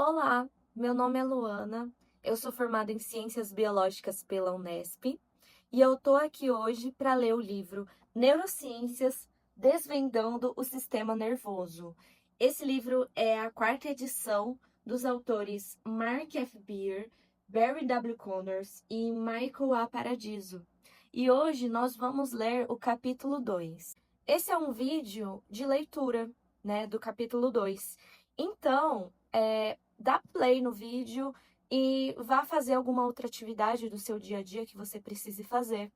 Olá, meu nome é Luana, eu sou formada em Ciências Biológicas pela Unesp e eu tô aqui hoje para ler o livro Neurociências Desvendando o Sistema Nervoso. Esse livro é a quarta edição dos autores Mark F. Beer, Barry W. Connors e Michael A. Paradiso. E hoje nós vamos ler o capítulo 2. Esse é um vídeo de leitura, né, do capítulo 2. Então, dá play no vídeo e vá fazer alguma outra atividade do seu dia a dia que você precise fazer,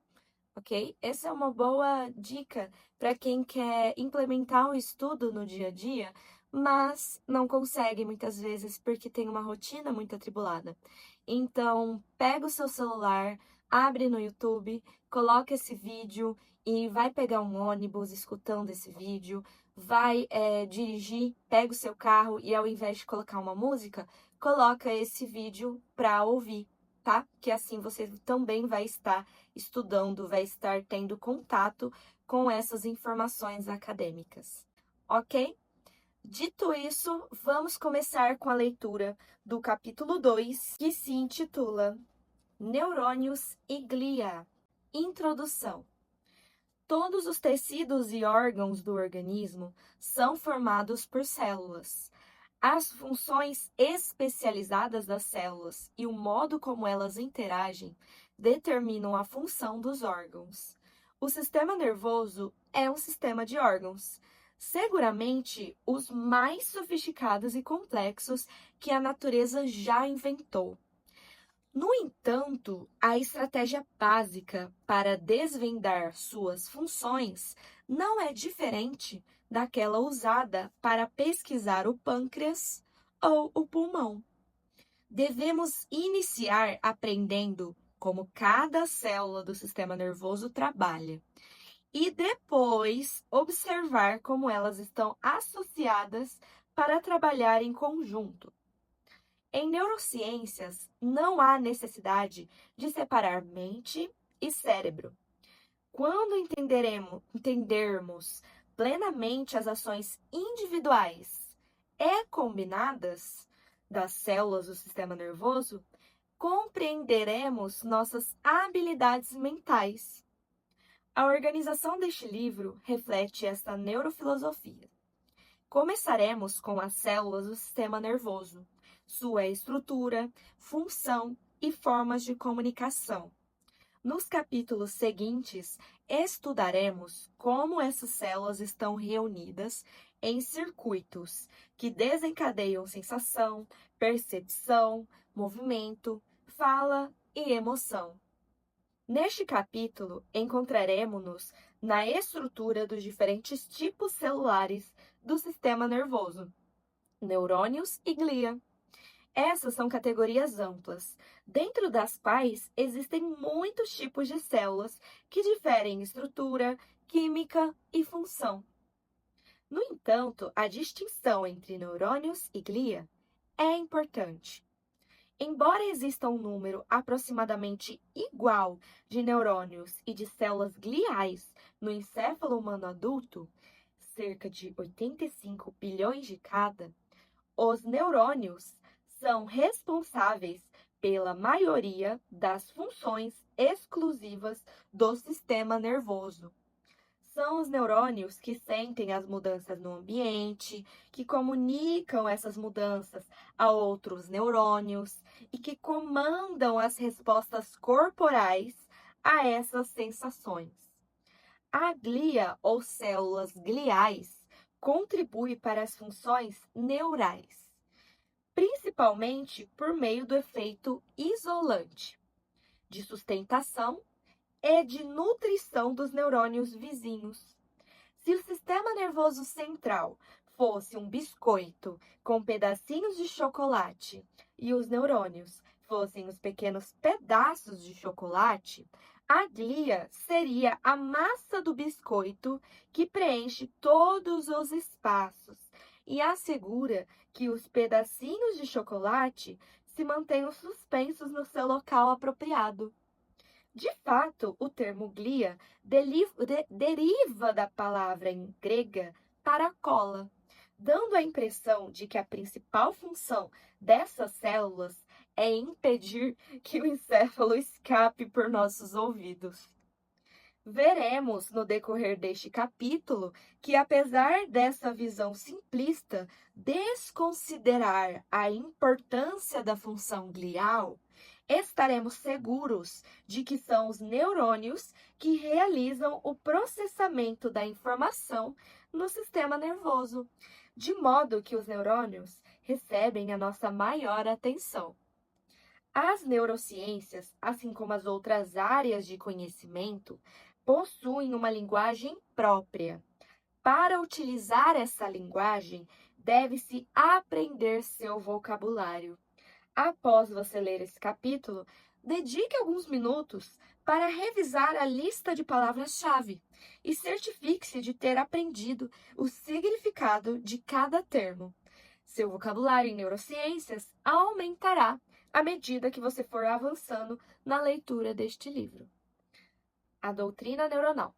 ok? Essa é uma boa dica para quem quer implementar o estudo no dia a dia, mas não consegue muitas vezes porque tem uma rotina muito atribulada. Então, pega o seu celular, abre no YouTube, coloca esse vídeo e vai pegar um ônibus escutando esse vídeo, vai dirigir, pega o seu carro e ao invés de colocar uma música, coloca esse vídeo para ouvir, tá? Que assim você também vai estar estudando, vai estar tendo contato com essas informações acadêmicas, ok? Dito isso, vamos começar com a leitura do capítulo 2, que se intitula Neurônios e Glia. Introdução. Todos os tecidos e órgãos do organismo são formados por células. As funções especializadas das células e o modo como elas interagem determinam a função dos órgãos. O sistema nervoso é um sistema de órgãos, seguramente os mais sofisticados e complexos que a natureza já inventou. No entanto, a estratégia básica para desvendar suas funções não é diferente daquela usada para pesquisar o pâncreas ou o pulmão. Devemos iniciar aprendendo como cada célula do sistema nervoso trabalha e depois observar como elas estão associadas para trabalhar em conjunto. Em neurociências, não há necessidade de separar mente e cérebro. Quando entendermos plenamente as ações individuais e combinadas das células do sistema nervoso, compreenderemos nossas habilidades mentais. A organização deste livro reflete esta neurofilosofia. Começaremos com as células do sistema nervoso, sua estrutura, função e formas de comunicação. Nos capítulos seguintes, estudaremos como essas células estão reunidas em circuitos que desencadeiam sensação, percepção, movimento, fala e emoção. Neste capítulo, encontraremos-nos na estrutura dos diferentes tipos celulares do sistema nervoso, neurônios e glia. Essas são categorias amplas, dentro das quais existem muitos tipos de células que diferem em estrutura, química e função. No entanto, a distinção entre neurônios e glia é importante. Embora exista um número aproximadamente igual de neurônios e de células gliais no encéfalo humano adulto, cerca de 85 bilhões de cada, os neurônios são responsáveis pela maioria das funções exclusivas do sistema nervoso. São os neurônios que sentem as mudanças no ambiente, que comunicam essas mudanças a outros neurônios e que comandam as respostas corporais a essas sensações. A glia ou células gliais contribui para as funções neurais, principalmente por meio do efeito isolante, de sustentação e de nutrição dos neurônios vizinhos. Se o sistema nervoso central fosse um biscoito com pedacinhos de chocolate e os neurônios fossem os pequenos pedaços de chocolate, a glia seria a massa do biscoito que preenche todos os espaços e assegura que os pedacinhos de chocolate se mantenham suspensos no seu local apropriado. De fato, o termo glia deriva da palavra em grega paracola, dando a impressão de que a principal função dessas células é impedir que o encéfalo escape por nossos ouvidos. Veremos no decorrer deste capítulo que, apesar dessa visão simplista desconsiderar a importância da função glial, estaremos seguros de que são os neurônios que realizam o processamento da informação no sistema nervoso, de modo que os neurônios recebem a nossa maior atenção. As neurociências, assim como as outras áreas de conhecimento, possuem uma linguagem própria. Para utilizar essa linguagem, deve-se aprender seu vocabulário. Após você ler esse capítulo, dedique alguns minutos para revisar a lista de palavras-chave e certifique-se de ter aprendido o significado de cada termo. Seu vocabulário em neurociências aumentará à medida que você for avançando na leitura deste livro. A doutrina neuronal.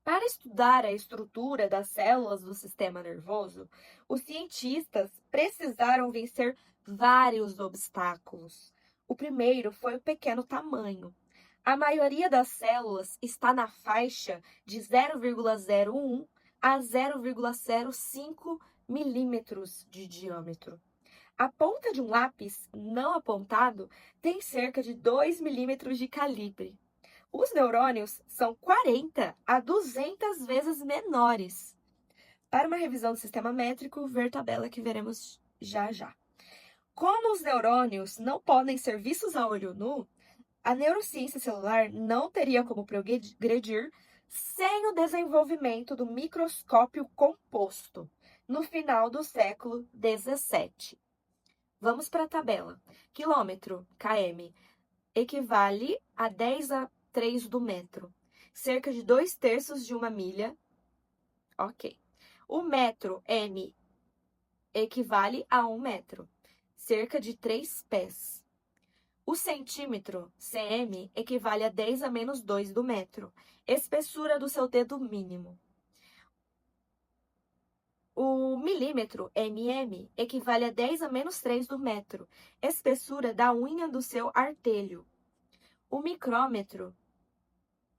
Para estudar a estrutura das células do sistema nervoso, os cientistas precisaram vencer vários obstáculos. O primeiro foi o pequeno tamanho. A maioria das células está na faixa de 0,01 a 0,05 milímetros de diâmetro. A ponta de um lápis não apontado tem cerca de 2 milímetros de calibre. Os neurônios são 40 a 200 vezes menores. Para uma revisão do sistema métrico, ver tabela que veremos já já. Como os neurônios não podem ser vistos a olho nu, a neurociência celular não teria como progredir sem o desenvolvimento do microscópio composto, no final do século XVII. Vamos para a tabela. Quilômetro, km, equivale a 10 a 3 do metro. Cerca de 2/3 de uma milha. Ok. O metro, m, equivale a 1 metro. Cerca de 3 pés. O centímetro, cm, equivale a 10 a menos 2 do metro. Espessura do seu dedo mínimo. O milímetro, mm, equivale a 10 a menos 3 do metro. Espessura da unha do seu artelho. O micrômetro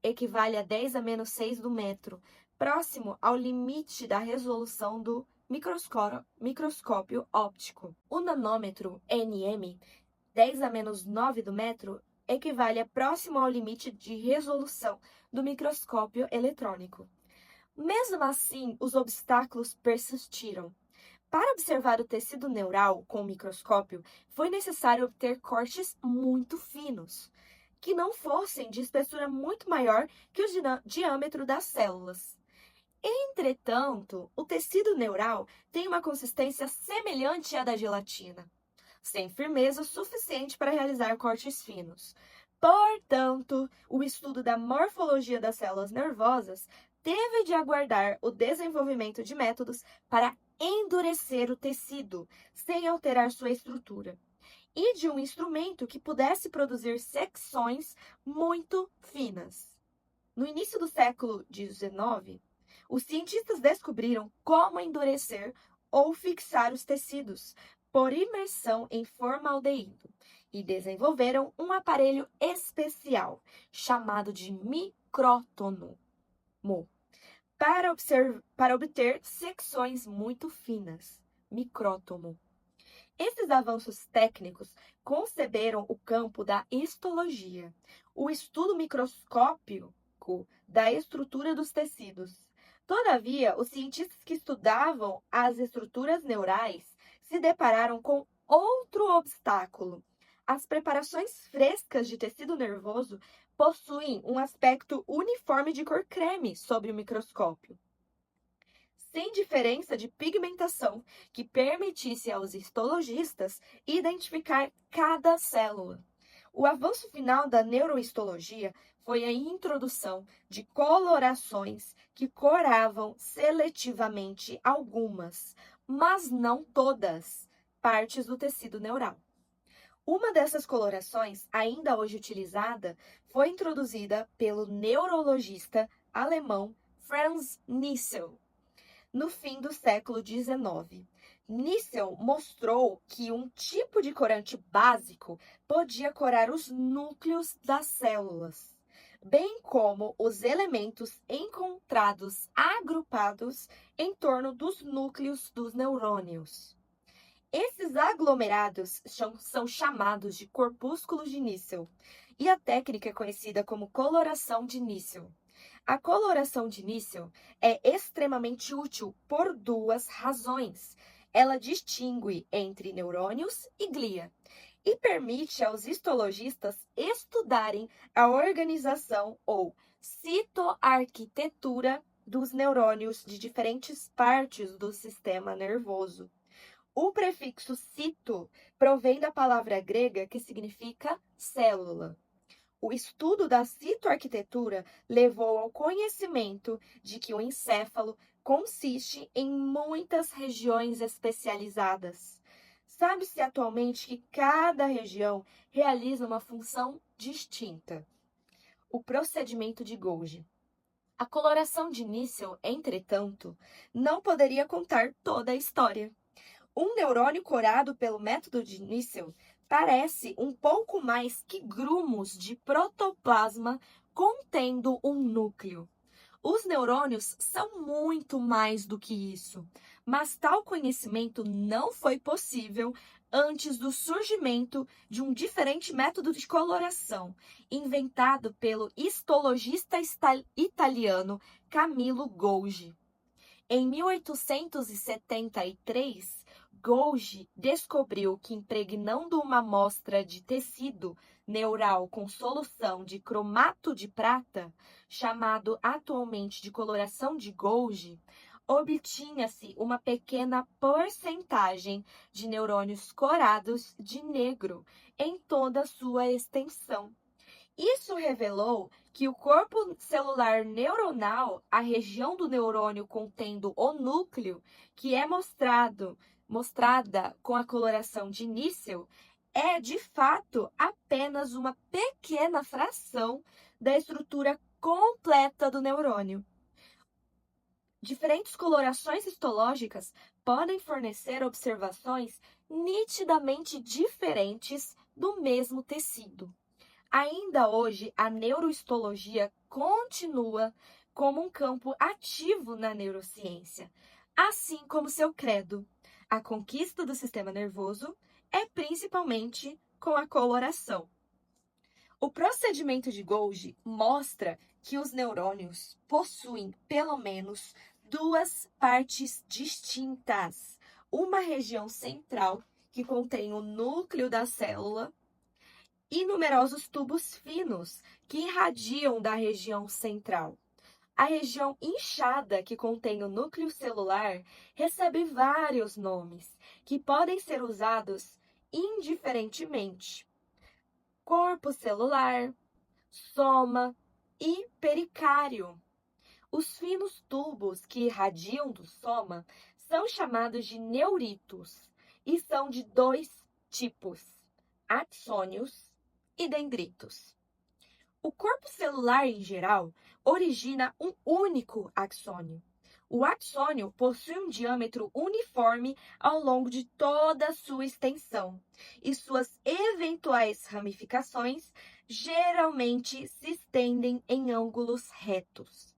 equivale a 10 a menos 6 do metro, próximo ao limite da resolução do microscópio óptico. O nanômetro, nm, 10 a menos 9 do metro, equivale a próximo ao limite de resolução do microscópio eletrônico. Mesmo assim, os obstáculos persistiram. Para observar o tecido neural com o microscópio, foi necessário obter cortes muito finos, que não fossem de espessura muito maior que o diâmetro das células. Entretanto, o tecido neural tem uma consistência semelhante à da gelatina, sem firmeza suficiente para realizar cortes finos. Portanto, o estudo da morfologia das células nervosas teve de aguardar o desenvolvimento de métodos para endurecer o tecido, sem alterar sua estrutura, e de um instrumento que pudesse produzir secções muito finas. No início do século XIX, os cientistas descobriram como endurecer ou fixar os tecidos por imersão em formaldeído e desenvolveram um aparelho especial chamado de micrótomo para obter secções muito finas, micrótomo. Esses avanços técnicos conceberam o campo da histologia, o estudo microscópico da estrutura dos tecidos. Todavia, os cientistas que estudavam as estruturas neurais se depararam com outro obstáculo. As preparações frescas de tecido nervoso possuem um aspecto uniforme de cor creme sob o microscópio, sem diferença de pigmentação que permitisse aos histologistas identificar cada célula. O avanço final da neurohistologia foi a introdução de colorações que coravam seletivamente algumas, mas não todas, partes do tecido neural. Uma dessas colorações, ainda hoje utilizada, foi introduzida pelo neurologista alemão Franz Nissl. no fim do século XIX. Nissel mostrou que um tipo de corante básico podia corar os núcleos das células, bem como os elementos encontrados agrupados em torno dos núcleos dos neurônios. Esses aglomerados são chamados de corpúsculos de Nissel, e a técnica é conhecida como coloração de Nissel. A coloração de Nissel é extremamente útil por duas razões. Ela distingue entre neurônios e glia e permite aos histologistas estudarem a organização ou citoarquitetura dos neurônios de diferentes partes do sistema nervoso. O prefixo cito provém da palavra grega que significa célula. O estudo da citoarquitetura levou ao conhecimento de que o encéfalo consiste em muitas regiões especializadas. Sabe-se atualmente que cada região realiza uma função distinta. O procedimento de Golgi. A coloração de Nissel, entretanto, não poderia contar toda a história. Um neurônio corado pelo método de Nissel parece um pouco mais que grumos de protoplasma contendo um núcleo. Os neurônios são muito mais do que isso, mas tal conhecimento não foi possível antes do surgimento de um diferente método de coloração, inventado pelo histologista italiano Camillo Golgi. Em 1873, Golgi descobriu que, impregnando uma amostra de tecido neural com solução de cromato de prata, chamado atualmente de coloração de Golgi, obtinha-se uma pequena porcentagem de neurônios corados de negro em toda a sua extensão. Isso revelou que o corpo celular neuronal, a região do neurônio contendo o núcleo, que é mostrada com a coloração de Nissel, é de fato apenas uma pequena fração da estrutura completa do neurônio. Diferentes colorações histológicas podem fornecer observações nitidamente diferentes do mesmo tecido. Ainda hoje, a neurohistologia continua como um campo ativo na neurociência, assim como seu credo. A conquista do sistema nervoso é principalmente com a coloração. O procedimento de Golgi mostra que os neurônios possuem pelo menos duas partes distintas. Uma região central, que contém o núcleo da célula, e numerosos tubos finos que irradiam da região central. A região inchada, que contém o núcleo celular, recebe vários nomes, que podem ser usados indiferentemente: corpo celular, soma e pericário. Os finos tubos que irradiam do soma são chamados de neuritos e são de dois tipos: axônios e dendritos. O corpo celular, em geral, origina um único axônio. O axônio possui um diâmetro uniforme ao longo de toda a sua extensão, e suas eventuais ramificações geralmente se estendem em ângulos retos.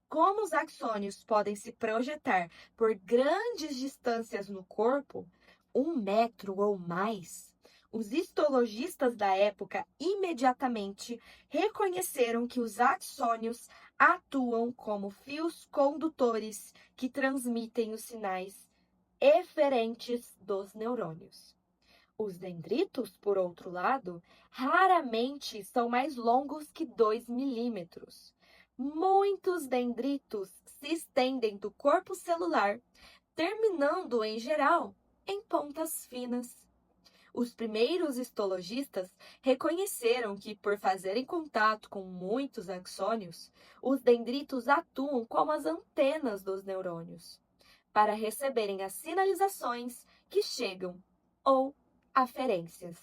Como os axônios podem se projetar por grandes distâncias no corpo, 1 metro ou mais, os histologistas da época imediatamente reconheceram que os axônios atuam como fios condutores que transmitem os sinais eferentes dos neurônios. Os dendritos, por outro lado, raramente são mais longos que 2 milímetros. Muitos dendritos se estendem do corpo celular, terminando, em geral, em pontas finas. Os primeiros histologistas reconheceram que, por fazerem contato com muitos axônios, os dendritos atuam como as antenas dos neurônios, para receberem as sinalizações que chegam ou aferências.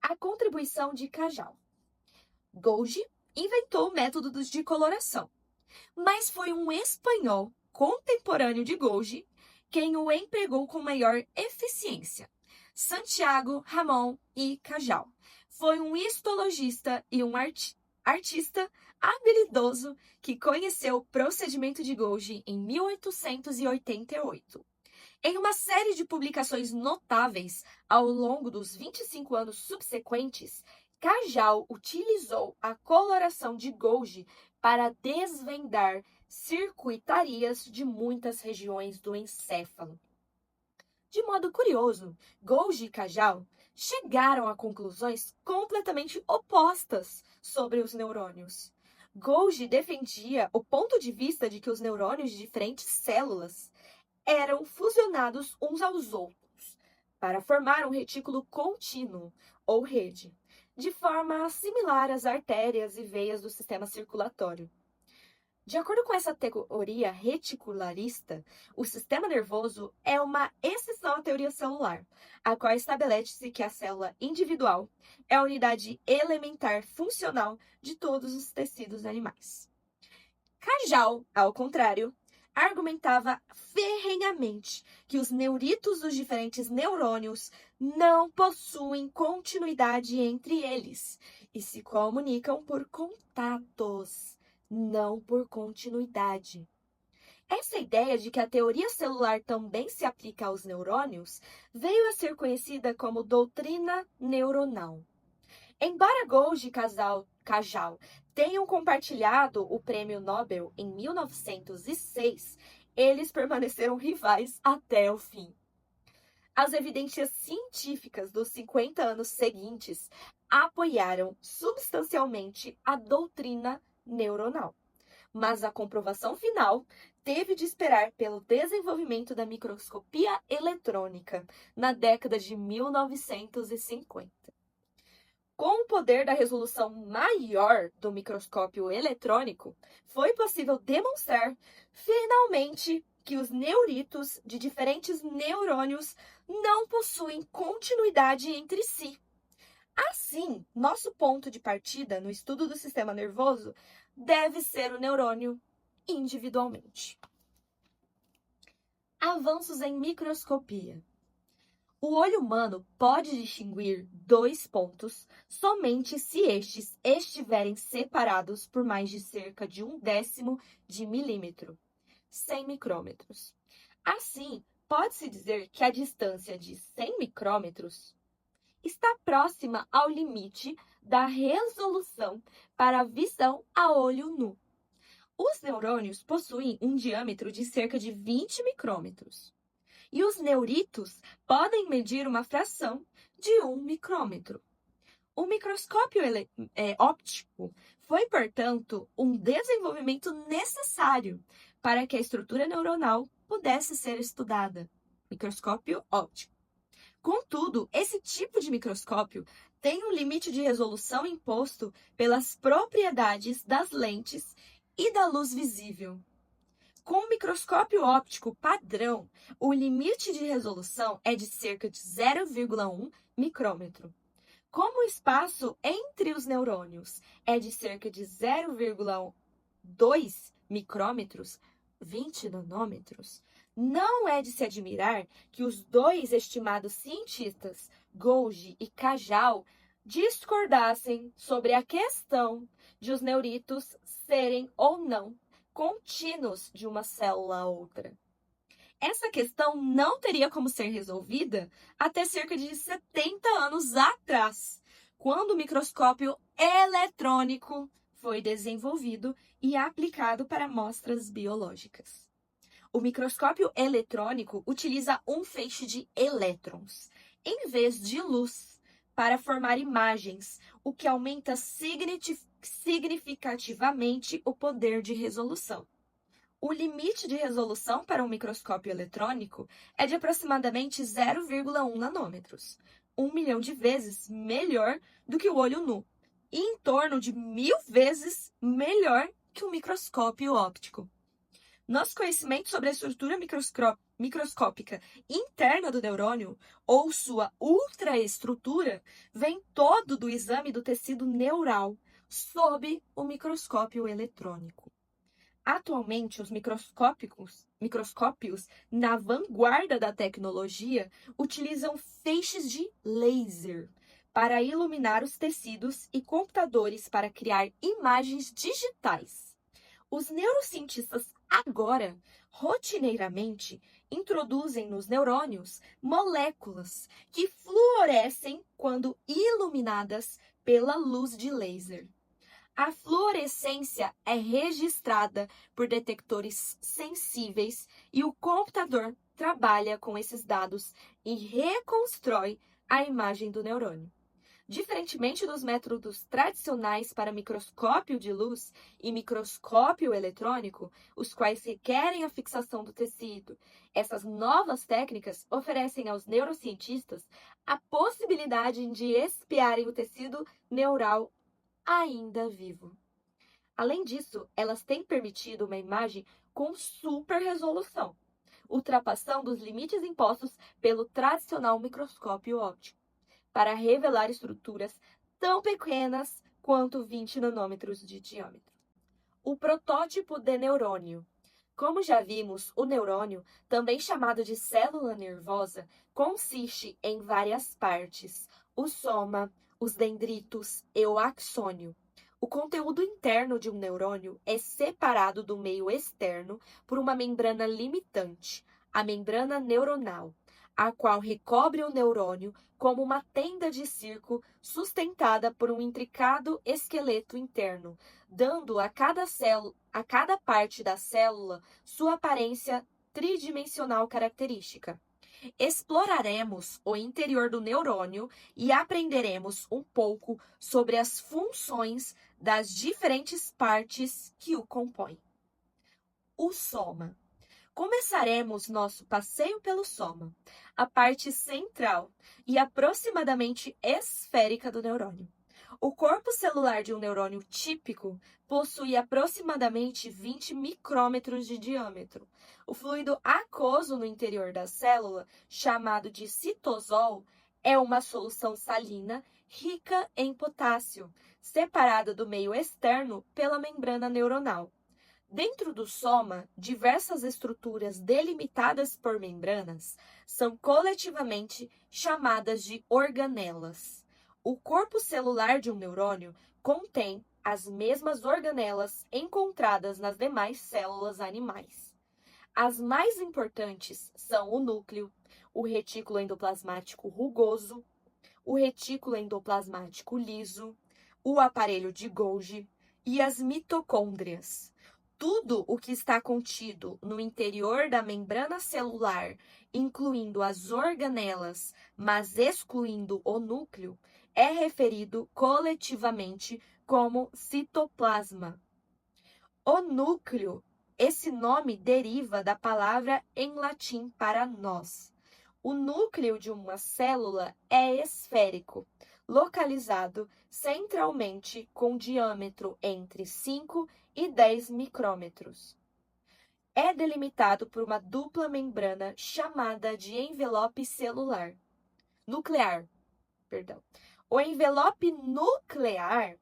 A contribuição de Cajal. Golgi inventou o método de coloração, mas foi um espanhol contemporâneo de Golgi quem o empregou com maior eficiência: Santiago Ramon y Cajal. Foi um histologista e um artista habilidoso que conheceu o procedimento de Golgi em 1888. Em uma série de publicações notáveis ao longo dos 25 anos subsequentes, Cajal utilizou a coloração de Golgi para desvendar circuitarias de muitas regiões do encéfalo. De modo curioso, Golgi e Cajal chegaram a conclusões completamente opostas sobre os neurônios. Golgi defendia o ponto de vista de que os neurônios de diferentes células eram fusionados uns aos outros para formar um retículo contínuo, ou rede, de forma similar às artérias e veias do sistema circulatório. De acordo com essa teoria reticularista, o sistema nervoso é uma exceção à teoria celular, a qual estabelece que a célula individual é a unidade elementar funcional de todos os tecidos animais. Cajal, ao contrário, argumentava ferrenhamente que os neuritos dos diferentes neurônios não possuem continuidade entre eles e se comunicam por contatos, não por continuidade. Essa ideia de que a teoria celular também se aplica aos neurônios veio a ser conhecida como doutrina neuronal. Embora Golgi e Cajal tenham compartilhado o Prêmio Nobel em 1906, eles permaneceram rivais até o fim. As evidências científicas dos 50 anos seguintes apoiaram substancialmente a doutrina neuronal, mas a comprovação final teve de esperar pelo desenvolvimento da microscopia eletrônica na década de 1950. Com o poder da resolução maior do microscópio eletrônico, foi possível demonstrar, finalmente, que os neuritos de diferentes neurônios não possuem continuidade entre si. Assim, nosso ponto de partida no estudo do sistema nervoso deve ser o neurônio individualmente. Avanços em microscopia. O olho humano pode distinguir dois pontos somente se estes estiverem separados por mais de cerca de 1/10 de milímetro, 100 micrômetros. Assim, pode-se dizer que a distância de 100 micrômetros está próxima ao limite da resolução para a visão a olho nu. Os neurônios possuem um diâmetro de cerca de 20 micrômetros. E os neuritos podem medir uma fração de 1 micrômetro. O microscópio óptico foi, portanto, um desenvolvimento necessário para que a estrutura neuronal pudesse ser estudada. Microscópio óptico. Contudo, esse tipo de microscópio tem um limite de resolução imposto pelas propriedades das lentes e da luz visível. Com o microscópio óptico padrão, o limite de resolução é de cerca de 0,1 micrômetro. Como o espaço entre os neurônios é de cerca de 0,2 micrômetros, 20 nanômetros, não é de se admirar que os dois estimados cientistas, Golgi e Cajal, discordassem sobre a questão de os neuritos serem ou não contínuos de uma célula a outra. Essa questão não teria como ser resolvida até cerca de 70 anos atrás, quando o microscópio eletrônico foi desenvolvido e aplicado para amostras biológicas. O microscópio eletrônico utiliza um feixe de elétrons, em vez de luz, para formar imagens, o que aumenta significativamente o poder de resolução. O limite de resolução para um microscópio eletrônico é de aproximadamente 0,1 nanômetros, 1 milhão de vezes melhor do que o olho nu, e em torno de 1000 vezes melhor que o microscópio óptico. Nosso conhecimento sobre a estrutura microscópica interna do neurônio, ou sua ultraestrutura, vem todo do exame do tecido neural sob o microscópio eletrônico. Atualmente, os microscópios na vanguarda da tecnologia utilizam feixes de laser para iluminar os tecidos e computadores para criar imagens digitais. Os neurocientistas agora, rotineiramente, introduzem nos neurônios moléculas que fluorescem quando iluminadas pela luz de laser. A fluorescência é registrada por detectores sensíveis e o computador trabalha com esses dados e reconstrói a imagem do neurônio. Diferentemente dos métodos tradicionais para microscópio de luz e microscópio eletrônico, os quais requerem a fixação do tecido, essas novas técnicas oferecem aos neurocientistas a possibilidade de espiarem o tecido neural ainda vivo. Além disso, elas têm permitido uma imagem com super resolução, ultrapassando os limites impostos pelo tradicional microscópio óptico, para revelar estruturas tão pequenas quanto 20 nanômetros de diâmetro. O protótipo de neurônio. Como já vimos, o neurônio, também chamado de célula nervosa, consiste em várias partes: o soma, os dendritos e o axônio. O conteúdo interno de um neurônio é separado do meio externo por uma membrana limitante, a membrana neuronal, a qual recobre o neurônio como uma tenda de circo sustentada por um intricado esqueleto interno, dando a cada parte da célula sua aparência tridimensional característica. Exploraremos o interior do neurônio e aprenderemos um pouco sobre as funções das diferentes partes que o compõem. O soma. Começaremos nosso passeio pelo soma, a parte central e aproximadamente esférica do neurônio. O corpo celular de um neurônio típico possui aproximadamente 20 micrômetros de diâmetro. O fluido aquoso no interior da célula, chamado de citosol, é uma solução salina rica em potássio, separada do meio externo pela membrana neuronal. Dentro do soma, diversas estruturas delimitadas por membranas são coletivamente chamadas de organelas. O corpo celular de um neurônio contém as mesmas organelas encontradas nas demais células animais. As mais importantes são o núcleo, o retículo endoplasmático rugoso, o retículo endoplasmático liso, o aparelho de Golgi e as mitocôndrias. Tudo o que está contido no interior da membrana celular, incluindo as organelas, mas excluindo o núcleo, é referido coletivamente como citoplasma. O núcleo, esse nome deriva da palavra em latim para nós. O núcleo de uma célula é esférico, localizado centralmente com diâmetro entre 5 e 10 micrômetros. É delimitado por uma dupla membrana chamada de envelope nuclear. O envelope nuclear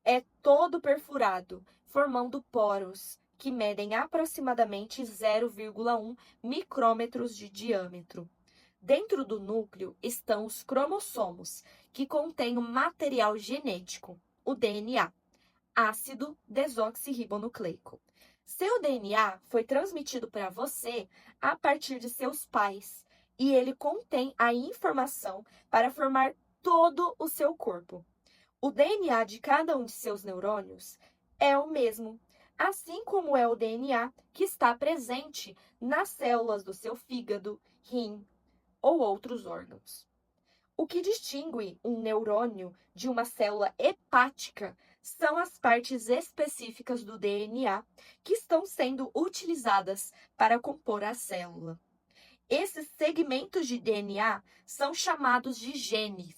é todo perfurado, formando poros que medem aproximadamente 0,1 micrômetros de diâmetro. Dentro do núcleo estão os cromossomos, que contêm o material genético, o DNA, ácido desoxirribonucleico. Seu DNA foi transmitido para você a partir de seus pais e ele contém a informação para formar todo o seu corpo. O DNA de cada um de seus neurônios é o mesmo, assim como é o DNA que está presente nas células do seu fígado, rim ou outros órgãos. O que distingue um neurônio de uma célula hepática são as partes específicas do DNA que estão sendo utilizadas para compor a célula. Esses segmentos de DNA são chamados de genes.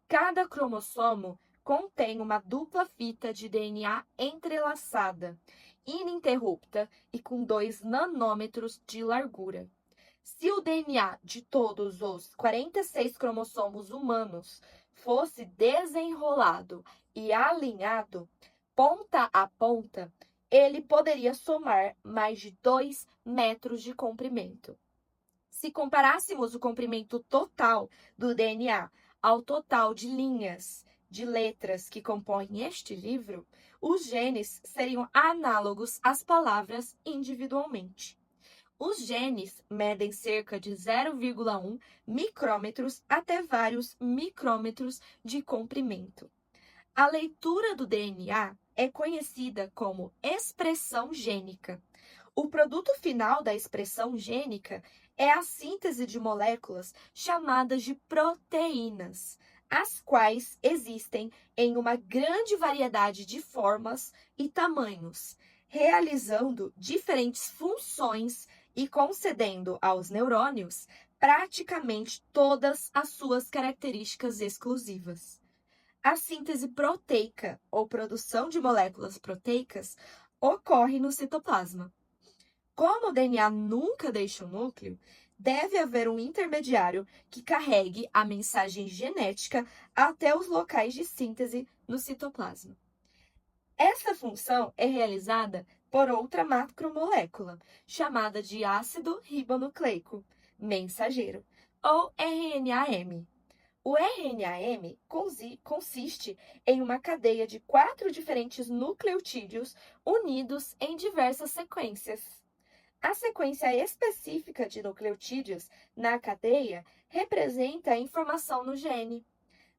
Cada cromossomo contém uma dupla fita de DNA entrelaçada, ininterrupta e com 2 nanômetros de largura. Se o DNA de todos os 46 cromossomos humanos fosse desenrolado e alinhado, ponta a ponta, ele poderia somar mais de 2 metros de comprimento. Se comparássemos o comprimento total do DNA ao total de linhas de letras que compõem este livro, os genes seriam análogos às palavras individualmente. Os genes medem cerca de 0,1 micrômetros até vários micrômetros de comprimento. A leitura do DNA é conhecida como expressão gênica. O produto final da expressão gênica é a síntese de moléculas chamadas de proteínas, as quais existem em uma grande variedade de formas e tamanhos, realizando diferentes funções e concedendo aos neurônios praticamente todas as suas características exclusivas. A síntese proteica, ou produção de moléculas proteicas, ocorre no citoplasma. Como o DNA nunca deixa o núcleo, deve haver um intermediário que carregue a mensagem genética até os locais de síntese no citoplasma. Essa função é realizada por outra macromolécula, chamada de ácido ribonucleico mensageiro, ou RNAM. O RNAM consiste em uma cadeia de 4 diferentes nucleotídeos unidos em diversas sequências. A sequência específica de nucleotídeos na cadeia representa a informação no gene.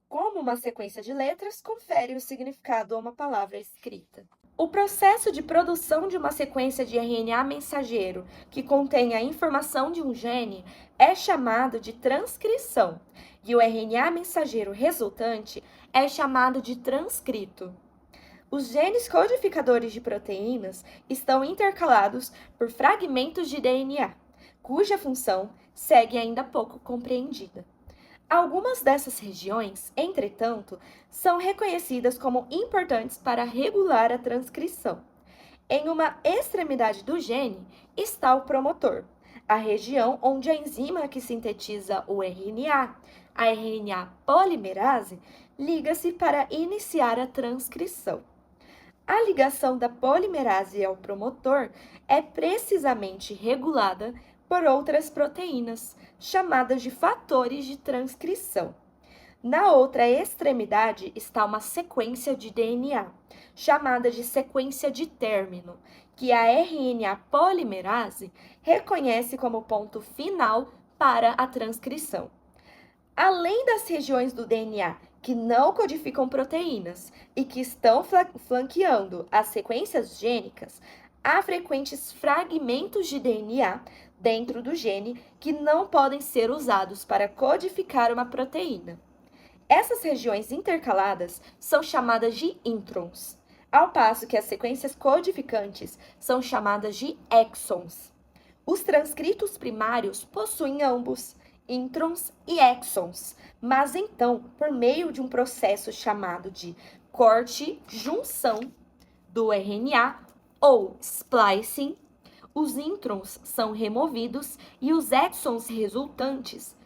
Como uma sequência de letras confere o significado a uma palavra escrita. O processo de produção de uma sequência de RNA mensageiro que contém a informação de um gene é chamado de transcrição, e o RNA mensageiro resultante é chamado de transcrito. Os genes codificadores de proteínas estão intercalados por fragmentos de DNA, cuja função segue ainda pouco compreendida. Algumas dessas regiões, entretanto, são reconhecidas como importantes para regular a transcrição. Em uma extremidade do gene está o promotor, a região onde a enzima que sintetiza o RNA, a RNA polimerase, liga-se para iniciar a transcrição. A ligação da polimerase ao promotor é precisamente regulada por outras proteínas, chamadas de fatores de transcrição. Na outra extremidade está uma sequência de DNA, chamada de sequência de término, que a RNA polimerase reconhece como ponto final para a transcrição. Além das regiões do DNA que não codificam proteínas e que estão flanqueando as sequências gênicas, há frequentes fragmentos de DNA dentro do gene que não podem ser usados para codificar uma proteína. Essas regiões intercaladas são chamadas de introns, ao passo que as sequências codificantes são chamadas de exons. Os transcritos primários possuem ambos, introns e exons, mas então, por meio de um processo chamado de corte-junção do RNA ou splicing, os introns são removidos e os exons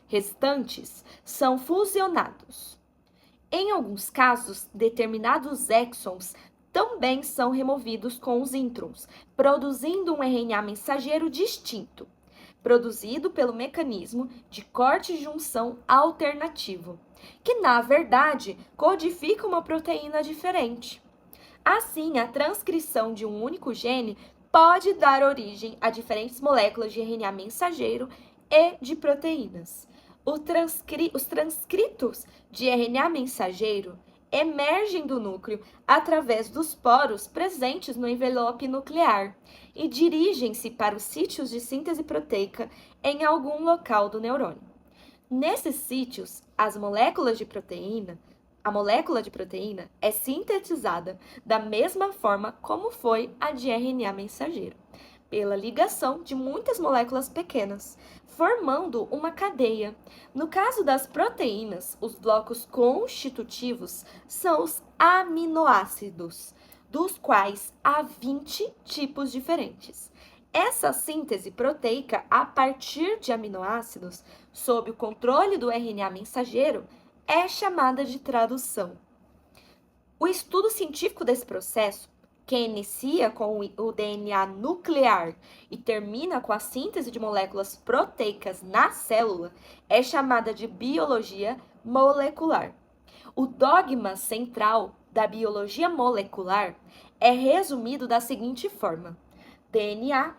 restantes são fusionados. Em alguns casos, determinados exons também são removidos com os introns, produzindo um RNA mensageiro distinto, produzido pelo mecanismo de corte-junção alternativo, que, na verdade, codifica uma proteína diferente. Assim, a transcrição de um único gene pode dar origem a diferentes moléculas de RNA mensageiro e de proteínas. Os transcritos de RNA mensageiro emergem do núcleo através dos poros presentes no envelope nuclear e dirigem-se para os sítios de síntese proteica em algum local do neurônio. Nesses sítios, a molécula de proteína é sintetizada da mesma forma como foi a de RNA mensageiro, pela ligação de muitas moléculas pequenas, formando uma cadeia. No caso das proteínas, os blocos constitutivos são os aminoácidos, dos quais há 20 tipos diferentes. Essa síntese proteica a partir de aminoácidos, sob o controle do RNA mensageiro, é chamada de tradução. O estudo científico desse processo que inicia com o DNA nuclear e termina com a síntese de moléculas proteicas na célula, é chamada de biologia molecular. O dogma central da biologia molecular é resumido da seguinte forma: DNA,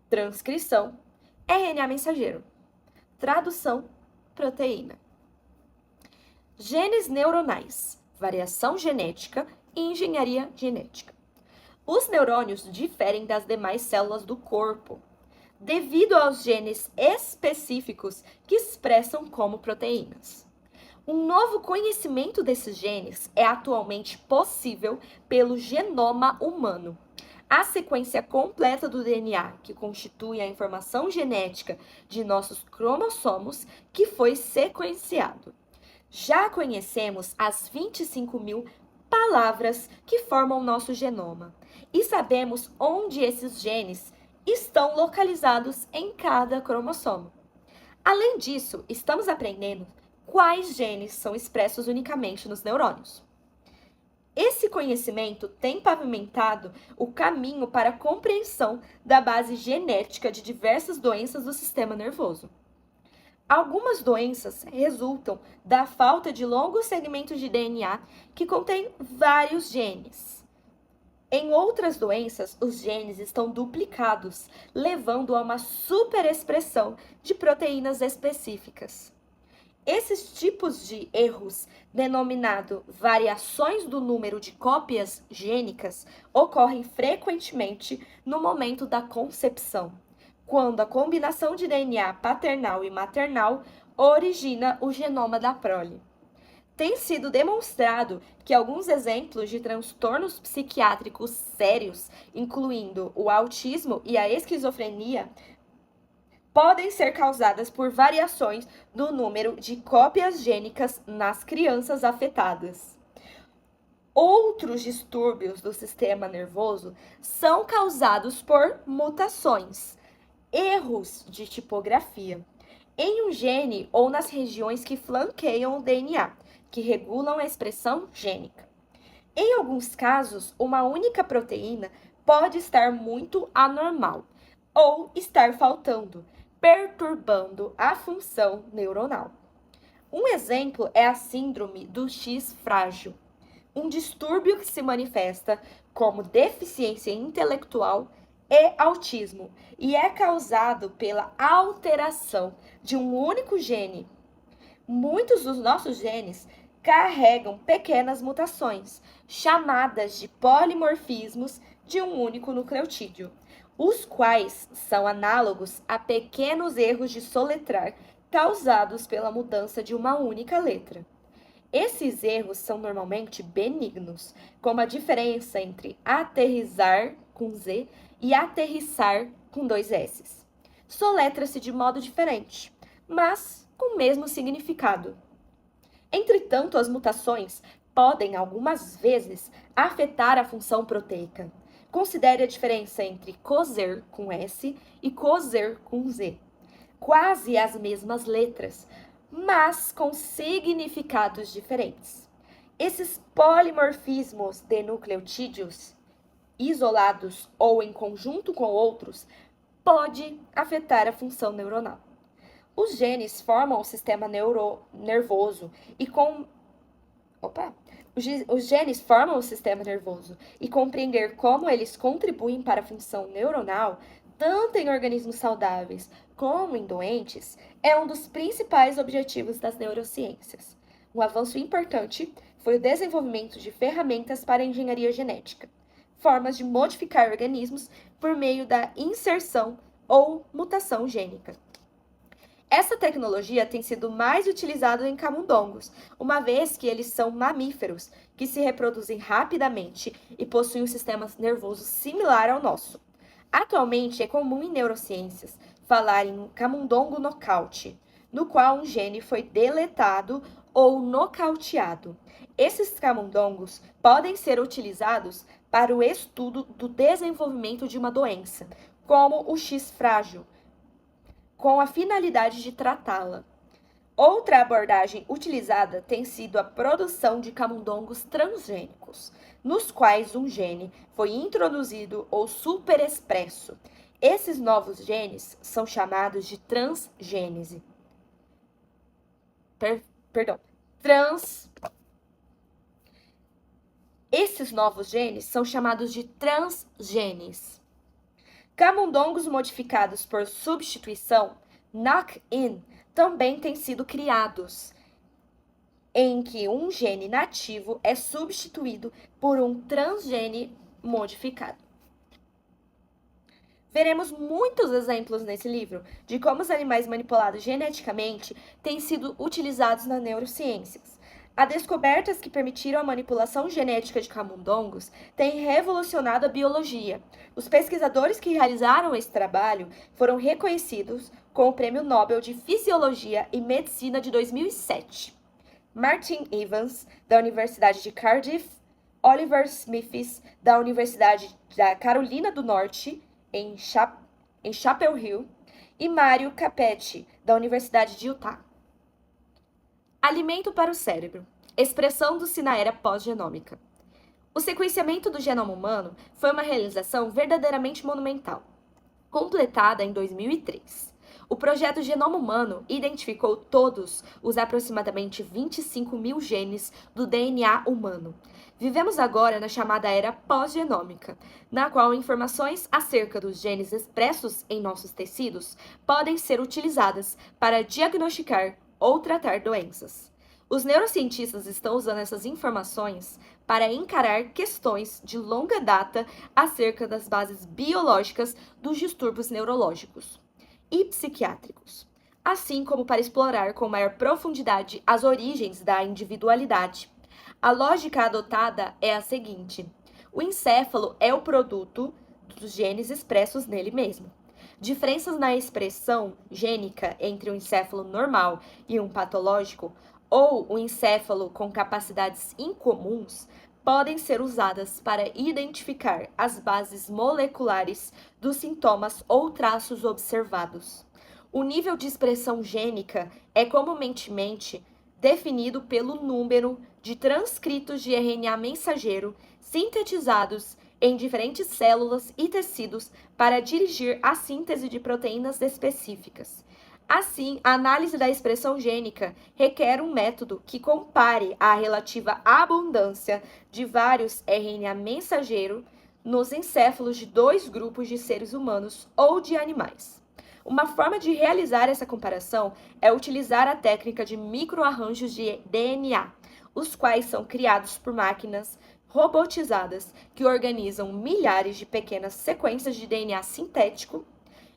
transcrição, RNA mensageiro, tradução, proteína. Genes neuronais, variação genética e engenharia genética. Os neurônios diferem das demais células do corpo, devido aos genes específicos que expressam como proteínas. Um novo conhecimento desses genes é atualmente possível pelo genoma humano. A sequência completa do DNA, que constitui a informação genética de nossos cromossomos, que foi sequenciado. Já conhecemos as 25.000 palavras que formam nosso genoma e sabemos onde esses genes estão localizados em cada cromossomo. Além disso, estamos aprendendo quais genes são expressos unicamente nos neurônios. Esse conhecimento tem pavimentado o caminho para a compreensão da base genética de diversas doenças do sistema nervoso. Algumas doenças resultam da falta de longos segmentos de DNA que contêm vários genes. Em outras doenças, os genes estão duplicados, levando a uma superexpressão de proteínas específicas. Esses tipos de erros, denominado variações do número de cópias gênicas, ocorrem frequentemente no momento da concepção, quando a combinação de DNA paternal e maternal origina o genoma da prole. Tem sido demonstrado que alguns exemplos de transtornos psiquiátricos sérios, incluindo o autismo e a esquizofrenia, podem ser causadas por variações do número de cópias gênicas nas crianças afetadas. Outros distúrbios do sistema nervoso são causados por mutações, erros de tipografia, em um gene ou nas regiões que flanqueiam o DNA, que regulam a expressão gênica. Em alguns casos, uma única proteína pode estar muito anormal ou estar faltando, perturbando a função neuronal. Um exemplo é a síndrome do X frágil, um distúrbio que se manifesta como deficiência intelectual e autismo e é causado pela alteração de um único gene. Muitos dos nossos genes carregam pequenas mutações, chamadas de polimorfismos de um único nucleotídeo, os quais são análogos a pequenos erros de soletrar causados pela mudança de uma única letra. Esses erros são normalmente benignos, como a diferença entre aterrissar com Z e aterrissar com 2 S. Soletra-se de modo diferente, mas com o mesmo significado. Entretanto, as mutações podem, algumas vezes, afetar a função proteica. Considere a diferença entre cozer com S e cozer com Z. Quase as mesmas letras, mas com significados diferentes. Esses polimorfismos de nucleotídeos, isolados ou em conjunto com outros, pode afetar a função neuronal. Os genes formam o sistema nervoso e os genes formam o sistema nervoso e compreender como eles contribuem para a função neuronal, tanto em organismos saudáveis como em doentes, é um dos principais objetivos das neurociências. Um avanço importante foi o desenvolvimento de ferramentas para a engenharia genética, formas de modificar organismos por meio da inserção ou mutação gênica. Essa tecnologia tem sido mais utilizada em camundongos, uma vez que eles são mamíferos, que se reproduzem rapidamente e possuem um sistema nervoso similar ao nosso. Atualmente, é comum em neurociências falar em um camundongo nocaute, no qual um gene foi deletado ou nocauteado. Esses camundongos podem ser utilizados para o estudo do desenvolvimento de uma doença, como o X frágil, com a finalidade de tratá-la. Outra abordagem utilizada tem sido a produção de camundongos transgênicos, nos quais um gene foi introduzido ou superexpresso. Esses novos genes são chamados de transgênese. Esses novos genes são chamados de transgenes. Camundongos modificados por substituição, knock-in, também têm sido criados, em que um gene nativo é substituído por um transgene modificado. Veremos muitos exemplos nesse livro de como os animais manipulados geneticamente têm sido utilizados nas neurociências. As descobertas que permitiram a manipulação genética de camundongos têm revolucionado a biologia. Os pesquisadores que realizaram esse trabalho foram reconhecidos com o Prêmio Nobel de Fisiologia e Medicina de 2007. Martin Evans, da Universidade de Cardiff, Oliver Smiths, da Universidade da Carolina do Norte, em Chapel Hill, e Mario Capetti, da Universidade de Utah. Alimento para o cérebro. Expressão do Sinaera pós-genômica. O sequenciamento do genoma humano foi uma realização verdadeiramente monumental, completada em 2003. O projeto Genoma Humano identificou todos os aproximadamente 25 mil genes do DNA humano. Vivemos agora na chamada era pós-genômica, na qual informações acerca dos genes expressos em nossos tecidos podem ser utilizadas para diagnosticar ou tratar doenças. Os neurocientistas estão usando essas informações para encarar questões de longa data acerca das bases biológicas dos distúrbios neurológicos e psiquiátricos, assim como para explorar com maior profundidade as origens da individualidade. A lógica adotada é a seguinte: o encéfalo é o produto dos genes expressos nele mesmo. Diferenças na expressão gênica entre um encéfalo normal e um patológico, ou um encéfalo com capacidades incomuns, podem ser usadas para identificar as bases moleculares dos sintomas ou traços observados. O nível de expressão gênica é comumente definido pelo número de transcritos de RNA mensageiro sintetizados em diferentes células e tecidos para dirigir a síntese de proteínas específicas. Assim, a análise da expressão gênica requer um método que compare a relativa abundância de vários RNA mensageiro nos encéfalos de dois grupos de seres humanos ou de animais. Uma forma de realizar essa comparação é utilizar a técnica de microarranjos de DNA, os quais são criados por máquinas robotizadas que organizam milhares de pequenas sequências de DNA sintético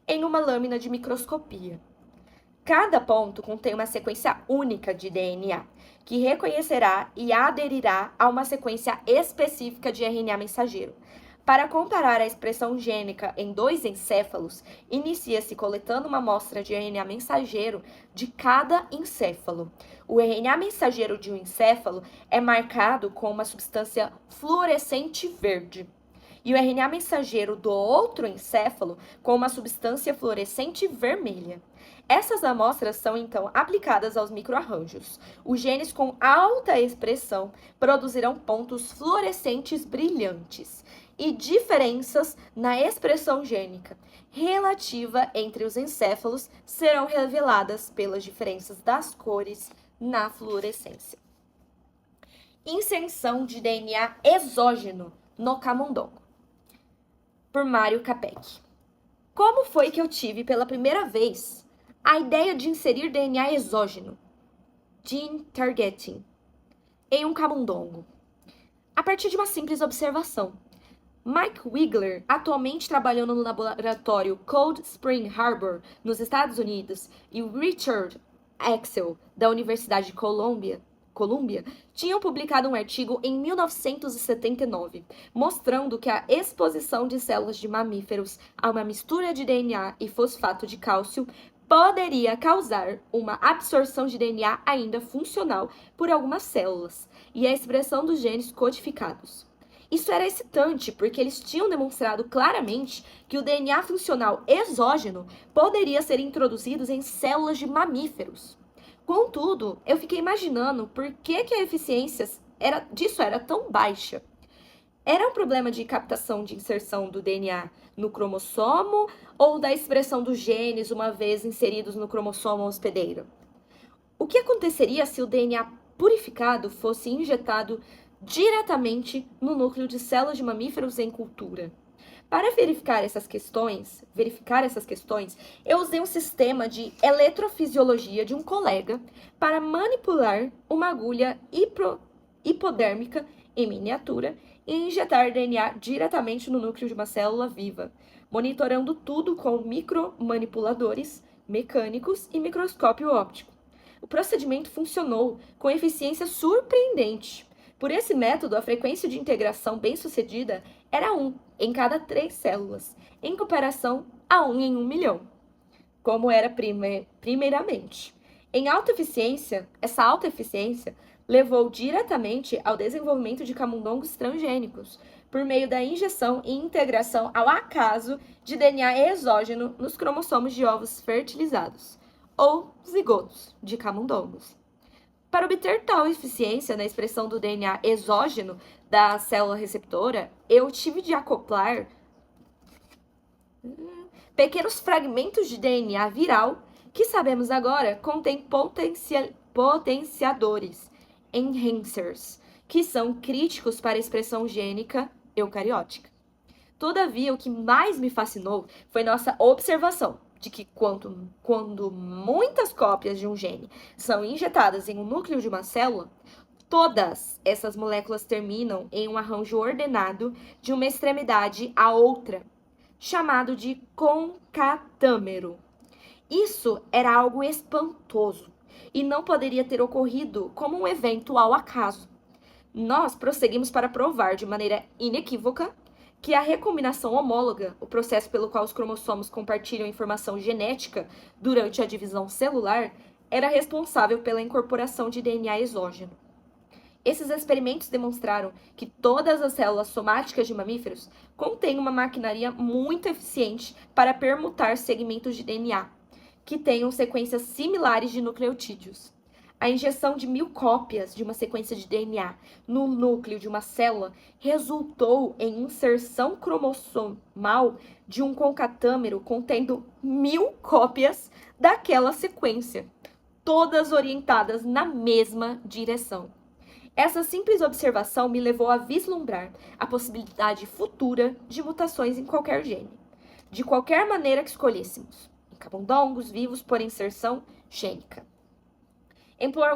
em uma lâmina de microscopia. Cada ponto contém uma sequência única de DNA, que reconhecerá e aderirá a uma sequência específica de RNA mensageiro. Para comparar a expressão gênica em dois encéfalos, inicia-se coletando uma amostra de RNA mensageiro de cada encéfalo. O RNA mensageiro de um encéfalo é marcado com uma substância fluorescente verde, e o RNA mensageiro do outro encéfalo com uma substância fluorescente vermelha. Essas amostras são, então, aplicadas aos microarranjos. Os genes com alta expressão produzirão pontos fluorescentes brilhantes e diferenças na expressão gênica relativa entre os encéfalos serão reveladas pelas diferenças das cores na fluorescência. Inserção de DNA exógeno no camundongo, por Mario Capecchi. Como foi que eu tive pela primeira vez a ideia de inserir DNA exógeno, gene targeting, em um camundongo? A partir de uma simples observação. Mike Wigler, atualmente trabalhando no laboratório Cold Spring Harbor, nos Estados Unidos, e Richard Axel, da Universidade de Columbia, tinham publicado um artigo em 1979, mostrando que a exposição de células de mamíferos a uma mistura de DNA e fosfato de cálcio poderia causar uma absorção de DNA ainda funcional por algumas células e a expressão dos genes codificados. Isso era excitante, porque eles tinham demonstrado claramente que o DNA funcional exógeno poderia ser introduzido em células de mamíferos. Contudo, eu fiquei imaginando por que a eficiência disso era tão baixa. Era um problema de captação de inserção do DNA no cromossomo ou da expressão dos genes uma vez inseridos no cromossomo hospedeiro? O que aconteceria se o DNA purificado fosse injetado diretamente no núcleo de células de mamíferos em cultura? Para verificar essas questões, eu usei um sistema de eletrofisiologia de um colega para manipular uma agulha hipodérmica em miniatura e injetar DNA diretamente no núcleo de uma célula viva, monitorando tudo com micromanipuladores mecânicos e microscópio óptico. O procedimento funcionou com eficiência surpreendente. Por esse método, a frequência de integração bem-sucedida era 1 em cada 3 células, em comparação a 1 em 1 milhão, como era primeiramente. Essa alta eficiência levou diretamente ao desenvolvimento de camundongos transgênicos, por meio da injeção e integração ao acaso de DNA exógeno nos cromossomos de ovos fertilizados, ou zigotos, de camundongos. Para obter tal eficiência na expressão do DNA exógeno da célula receptora, eu tive de acoplar pequenos fragmentos de DNA viral que sabemos agora contém potenciadores, enhancers, que são críticos para a expressão gênica eucariótica. Todavia, o que mais me fascinou foi nossa observação de que quando muitas cópias de um gene são injetadas em um núcleo de uma célula, todas essas moléculas terminam em um arranjo ordenado de uma extremidade à outra, chamado de concatâmero. Isso era algo espantoso e não poderia ter ocorrido como um evento ao acaso. Nós prosseguimos para provar de maneira inequívoca que a recombinação homóloga, o processo pelo qual os cromossomos compartilham informação genética durante a divisão celular, era responsável pela incorporação de DNA exógeno. Esses experimentos demonstraram que todas as células somáticas de mamíferos contêm uma maquinaria muito eficiente para permutar segmentos de DNA, que tenham sequências similares de nucleotídeos. A injeção de 1000 cópias de uma sequência de DNA no núcleo de uma célula resultou em inserção cromossomal de um concatâmero contendo 1000 cópias daquela sequência, todas orientadas na mesma direção. Essa simples observação me levou a vislumbrar a possibilidade futura de mutações em qualquer gene, de qualquer maneira que escolhêssemos, em camundongos vivos por inserção gênica.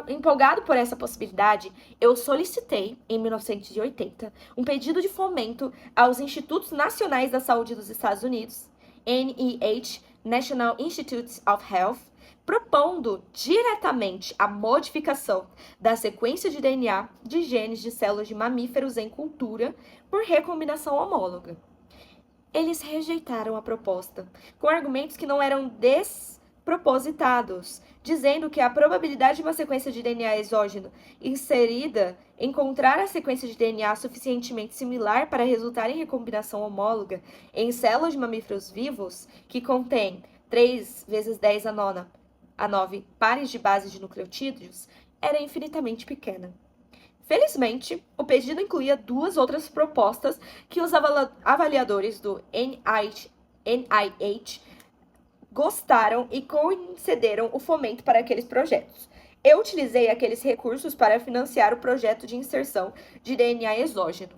Empolgado por essa possibilidade, eu solicitei, em 1980, um pedido de fomento aos Institutos Nacionais da Saúde dos Estados Unidos, NIH, National Institutes of Health, propondo diretamente a modificação da sequência de DNA de genes de células de mamíferos em cultura por recombinação homóloga. Eles rejeitaram a proposta, com argumentos que não eram despropositados, dizendo que a probabilidade de uma sequência de DNA exógeno inserida encontrar a sequência de DNA suficientemente similar para resultar em recombinação homóloga em células de mamíferos vivos, que contém 3 × 10 a 9 pares de bases de nucleotídeos, era infinitamente pequena. Felizmente, o pedido incluía 2 outras propostas que os avaliadores do NIH gostaram e concederam o fomento para aqueles projetos. Eu utilizei aqueles recursos para financiar o projeto de inserção de DNA exógeno.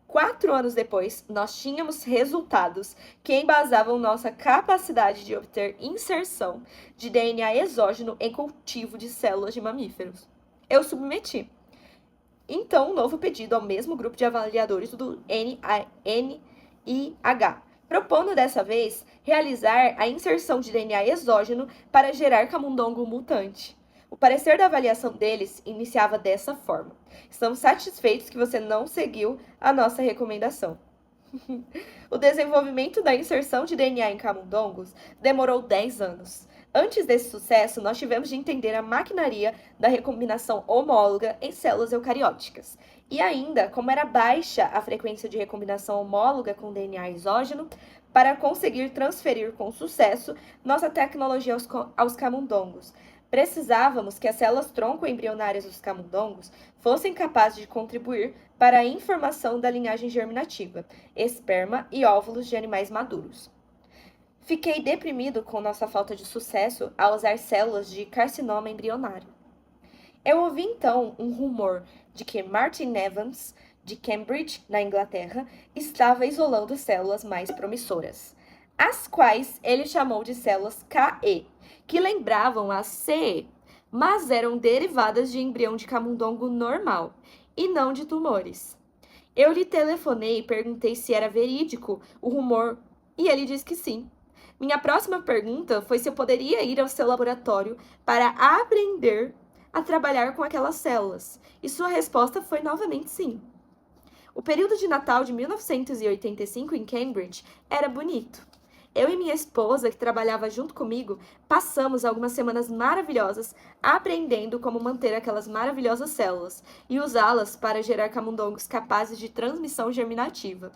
4 anos depois, nós tínhamos resultados que embasavam nossa capacidade de obter inserção de DNA exógeno em cultivo de células de mamíferos. Eu submeti, então, um novo pedido ao mesmo grupo de avaliadores do NIH, propondo dessa vez realizar a inserção de DNA exógeno para gerar camundongo mutante. O parecer da avaliação deles iniciava dessa forma: estamos satisfeitos que você não seguiu a nossa recomendação. O desenvolvimento da inserção de DNA em camundongos demorou 10 anos. Antes desse sucesso, nós tivemos de entender a maquinaria da recombinação homóloga em células eucarióticas. E ainda, como era baixa a frequência de recombinação homóloga com DNA exógeno, para conseguir transferir com sucesso nossa tecnologia aos camundongos. Precisávamos que as células tronco embrionárias dos camundongos fossem capazes de contribuir para a informação da linhagem germinativa, esperma e óvulos de animais maduros. Fiquei deprimido com nossa falta de sucesso ao usar células de carcinoma embrionário. Eu ouvi então um rumor de que Martin Evans, de Cambridge, na Inglaterra, estava isolando células mais promissoras, as quais ele chamou de células KE, que lembravam as CE, mas eram derivadas de embrião de camundongo normal e não de tumores. Eu lhe telefonei e perguntei se era verídico o rumor e ele disse que sim. Minha próxima pergunta foi se eu poderia ir ao seu laboratório para aprender a trabalhar com aquelas células, e sua resposta foi novamente sim. O período de Natal de 1985 em Cambridge era bonito. Eu e minha esposa, que trabalhava junto comigo, passamos algumas semanas maravilhosas aprendendo como manter aquelas maravilhosas células e usá-las para gerar camundongos capazes de transmissão germinativa.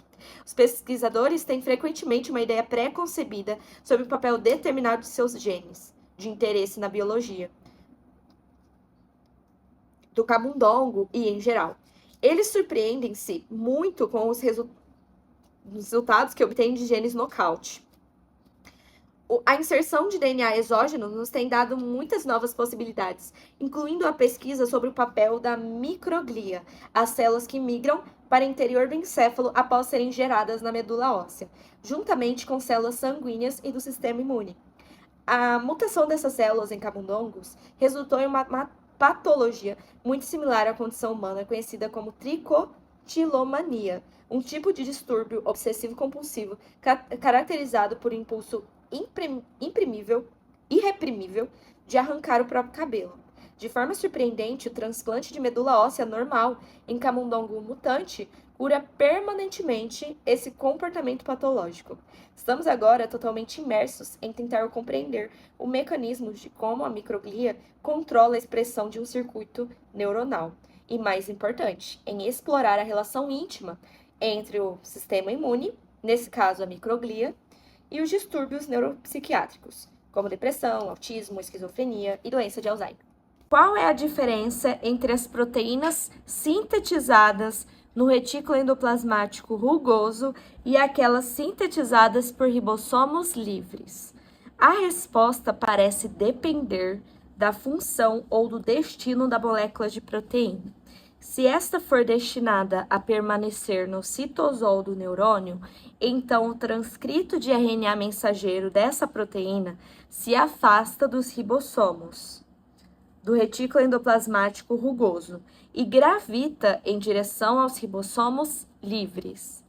Os pesquisadores têm frequentemente uma ideia pré-concebida sobre o papel determinado de seus genes, de interesse na biologia do camundongo e em geral. Eles surpreendem-se muito com os resultados que obtêm de genes nocaute. A inserção de DNA exógeno nos tem dado muitas novas possibilidades, incluindo a pesquisa sobre o papel da microglia, as células que migram para o interior do encéfalo após serem geradas na medula óssea, juntamente com células sanguíneas e do sistema imune. A mutação dessas células em camundongos resultou em uma patologia muito similar à condição humana conhecida como tricotilomania, um tipo de distúrbio obsessivo-compulsivo caracterizado por impulso irreprimível de arrancar o próprio cabelo. De forma surpreendente, o transplante de medula óssea normal em camundongo mutante cura permanentemente esse comportamento patológico. Estamos agora totalmente imersos em tentar compreender o mecanismo de como a microglia controla a expressão de um circuito neuronal. E, mais importante, em explorar a relação íntima entre o sistema imune, nesse caso a microglia, e os distúrbios neuropsiquiátricos, como depressão, autismo, esquizofrenia e doença de Alzheimer. Qual é a diferença entre as proteínas sintetizadas no retículo endoplasmático rugoso e aquelas sintetizadas por ribossomos livres? A resposta parece depender da função ou do destino da molécula de proteína. Se esta for destinada a permanecer no citosol do neurônio, então o transcrito de RNA mensageiro dessa proteína se afasta dos ribossomos do retículo endoplasmático rugoso e gravita em direção aos ribossomos livres.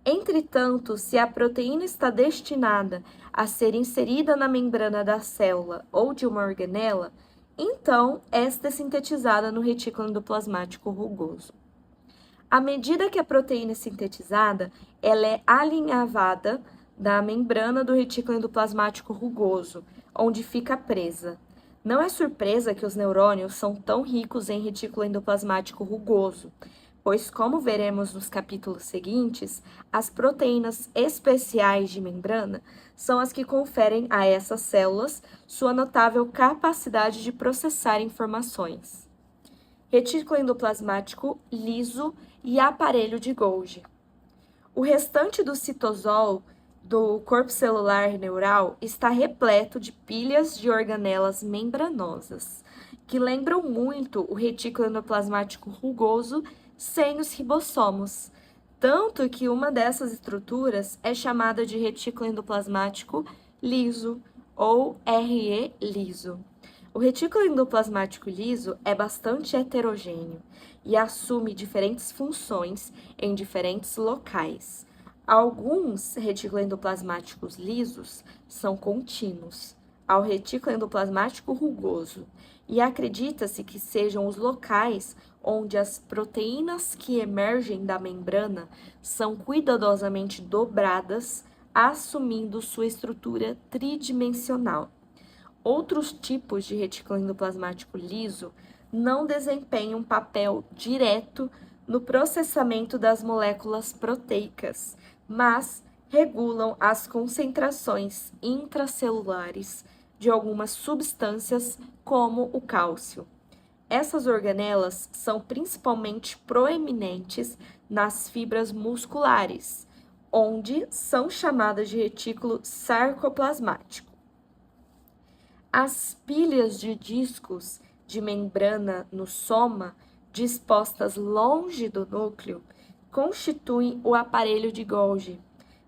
Entretanto, se a proteína está destinada a ser inserida na membrana da célula ou de uma organela, então esta é sintetizada no retículo endoplasmático rugoso. À medida que a proteína é sintetizada, ela é alinhavada da membrana do retículo endoplasmático rugoso, onde fica presa. Não é surpresa que os neurônios são tão ricos em retículo endoplasmático rugoso, pois, como veremos nos capítulos seguintes, as proteínas especiais de membrana são as que conferem a essas células sua notável capacidade de processar informações. Retículo endoplasmático liso e aparelho de Golgi. O restante do citosol do corpo celular neural está repleto de pilhas de organelas membranosas, que lembram muito o retículo endoplasmático rugoso sem os ribossomos, tanto que uma dessas estruturas é chamada de retículo endoplasmático liso ou RE liso. O retículo endoplasmático liso é bastante heterogêneo e assume diferentes funções em diferentes locais. Alguns retículos endoplasmáticos lisos são contínuos ao retículo endoplasmático rugoso e acredita-se que sejam os locais onde as proteínas que emergem da membrana são cuidadosamente dobradas, assumindo sua estrutura tridimensional. Outros tipos de retículo endoplasmático liso não desempenham papel direto no processamento das moléculas proteicas, mas regulam as concentrações intracelulares de algumas substâncias, como o cálcio. Essas organelas são principalmente proeminentes nas fibras musculares, onde são chamadas de retículo sarcoplasmático. As pilhas de discos de membrana no soma, dispostas longe do núcleo, constituem o aparelho de Golgi,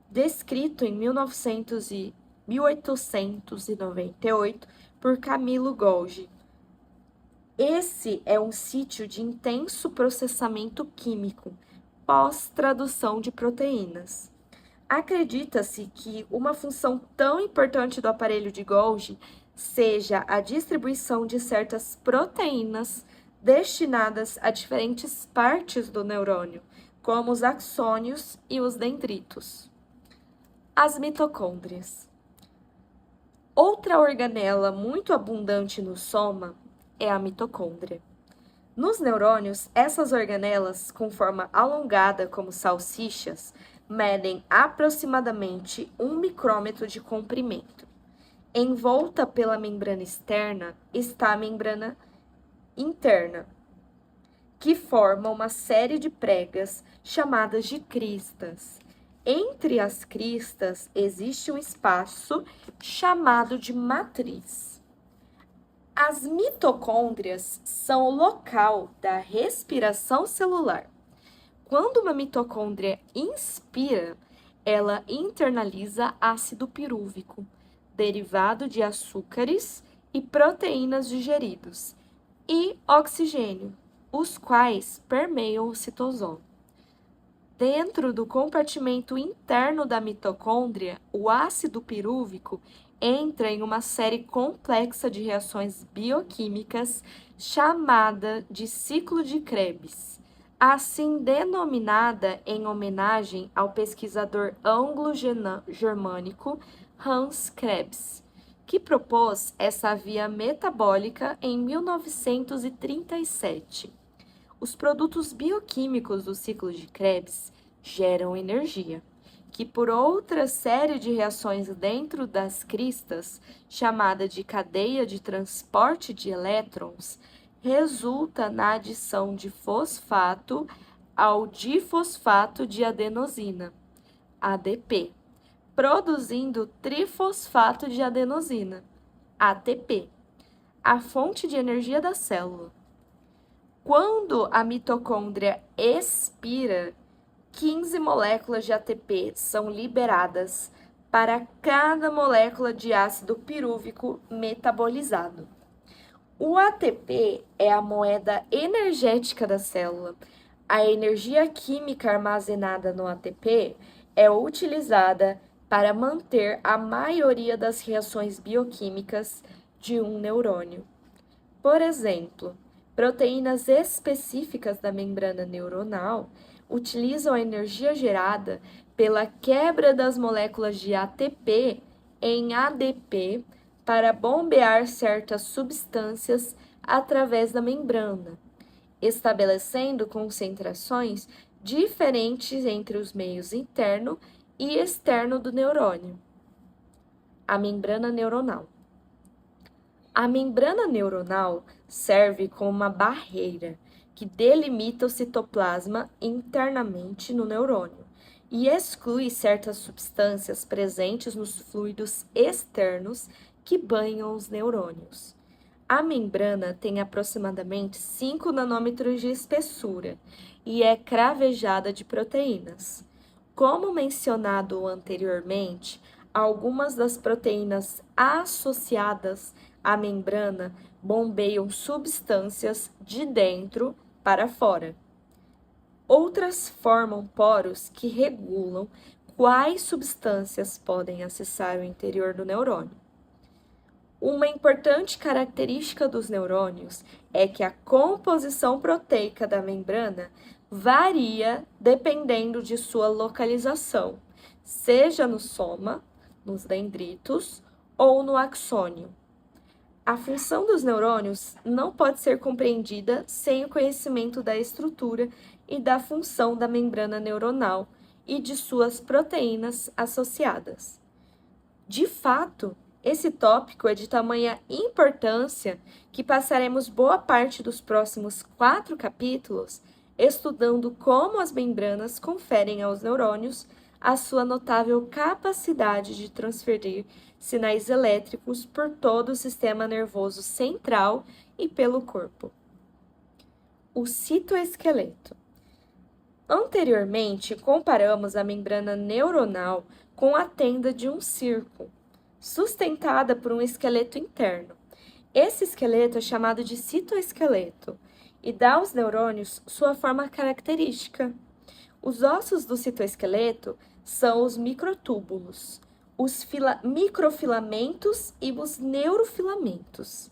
descrito em 1898 por Camilo Golgi. Esse é um sítio de intenso processamento químico, pós-tradução de proteínas. Acredita-se que uma função tão importante do aparelho de Golgi seja a distribuição de certas proteínas destinadas a diferentes partes do neurônio, como os axônios e os dendritos. As mitocôndrias. Outra organela muito abundante no soma é a mitocôndria. Nos neurônios, essas organelas, com forma alongada como salsichas, medem aproximadamente 1 micrômetro de comprimento. Envolta pela membrana externa está a membrana interna, que forma uma série de pregas chamadas de cristas. Entre as cristas existe um espaço chamado de matriz. As mitocôndrias são o local da respiração celular. Quando uma mitocôndria inspira, ela internaliza ácido pirúvico, derivado de açúcares e proteínas digeridos, e oxigênio, os quais permeiam o citosol. Dentro do compartimento interno da mitocôndria, o ácido pirúvico entra em uma série complexa de reações bioquímicas chamada de ciclo de Krebs, assim denominada em homenagem ao pesquisador anglo-germânico Hans Krebs, que propôs essa via metabólica em 1937. Os produtos bioquímicos do ciclo de Krebs geram energia, que por outra série de reações dentro das cristas, chamada de cadeia de transporte de elétrons, resulta na adição de fosfato ao difosfato de adenosina, ADP, produzindo trifosfato de adenosina, ATP, a fonte de energia da célula. Quando a mitocôndria expira, 15 moléculas de ATP são liberadas para cada molécula de ácido pirúvico metabolizado. O ATP é a moeda energética da célula. A energia química armazenada no ATP é utilizada para manter a maioria das reações bioquímicas de um neurônio. Por exemplo, proteínas específicas da membrana neuronal utilizam a energia gerada pela quebra das moléculas de ATP em ADP para bombear certas substâncias através da membrana, estabelecendo concentrações diferentes entre os meios interno e externo do neurônio. A membrana neuronal. A membrana neuronal serve como uma barreira que delimita o citoplasma internamente no neurônio e exclui certas substâncias presentes nos fluidos externos que banham os neurônios. A membrana tem aproximadamente 5 nanômetros de espessura e é cravejada de proteínas. Como mencionado anteriormente, algumas das proteínas associadas à membrana bombeiam substâncias de dentro para fora. Outras formam poros que regulam quais substâncias podem acessar o interior do neurônio. Uma importante característica dos neurônios é que a composição proteica da membrana varia dependendo de sua localização, seja no soma, nos dendritos ou no axônio. A função dos neurônios não pode ser compreendida sem o conhecimento da estrutura e da função da membrana neuronal e de suas proteínas associadas. De fato, Esse tópico é de tamanha importância que passaremos boa parte dos próximos 4 capítulos estudando como as membranas conferem aos neurônios a sua notável capacidade de transferir sinais elétricos por todo o sistema nervoso central e pelo corpo. O citoesqueleto. Anteriormente, comparamos a membrana neuronal com a tenda de um circo, sustentada por um esqueleto interno. Esse esqueleto é chamado de citoesqueleto e dá aos neurônios sua forma característica. Os ossos do citoesqueleto são os microtúbulos, os microfilamentos e os neurofilamentos.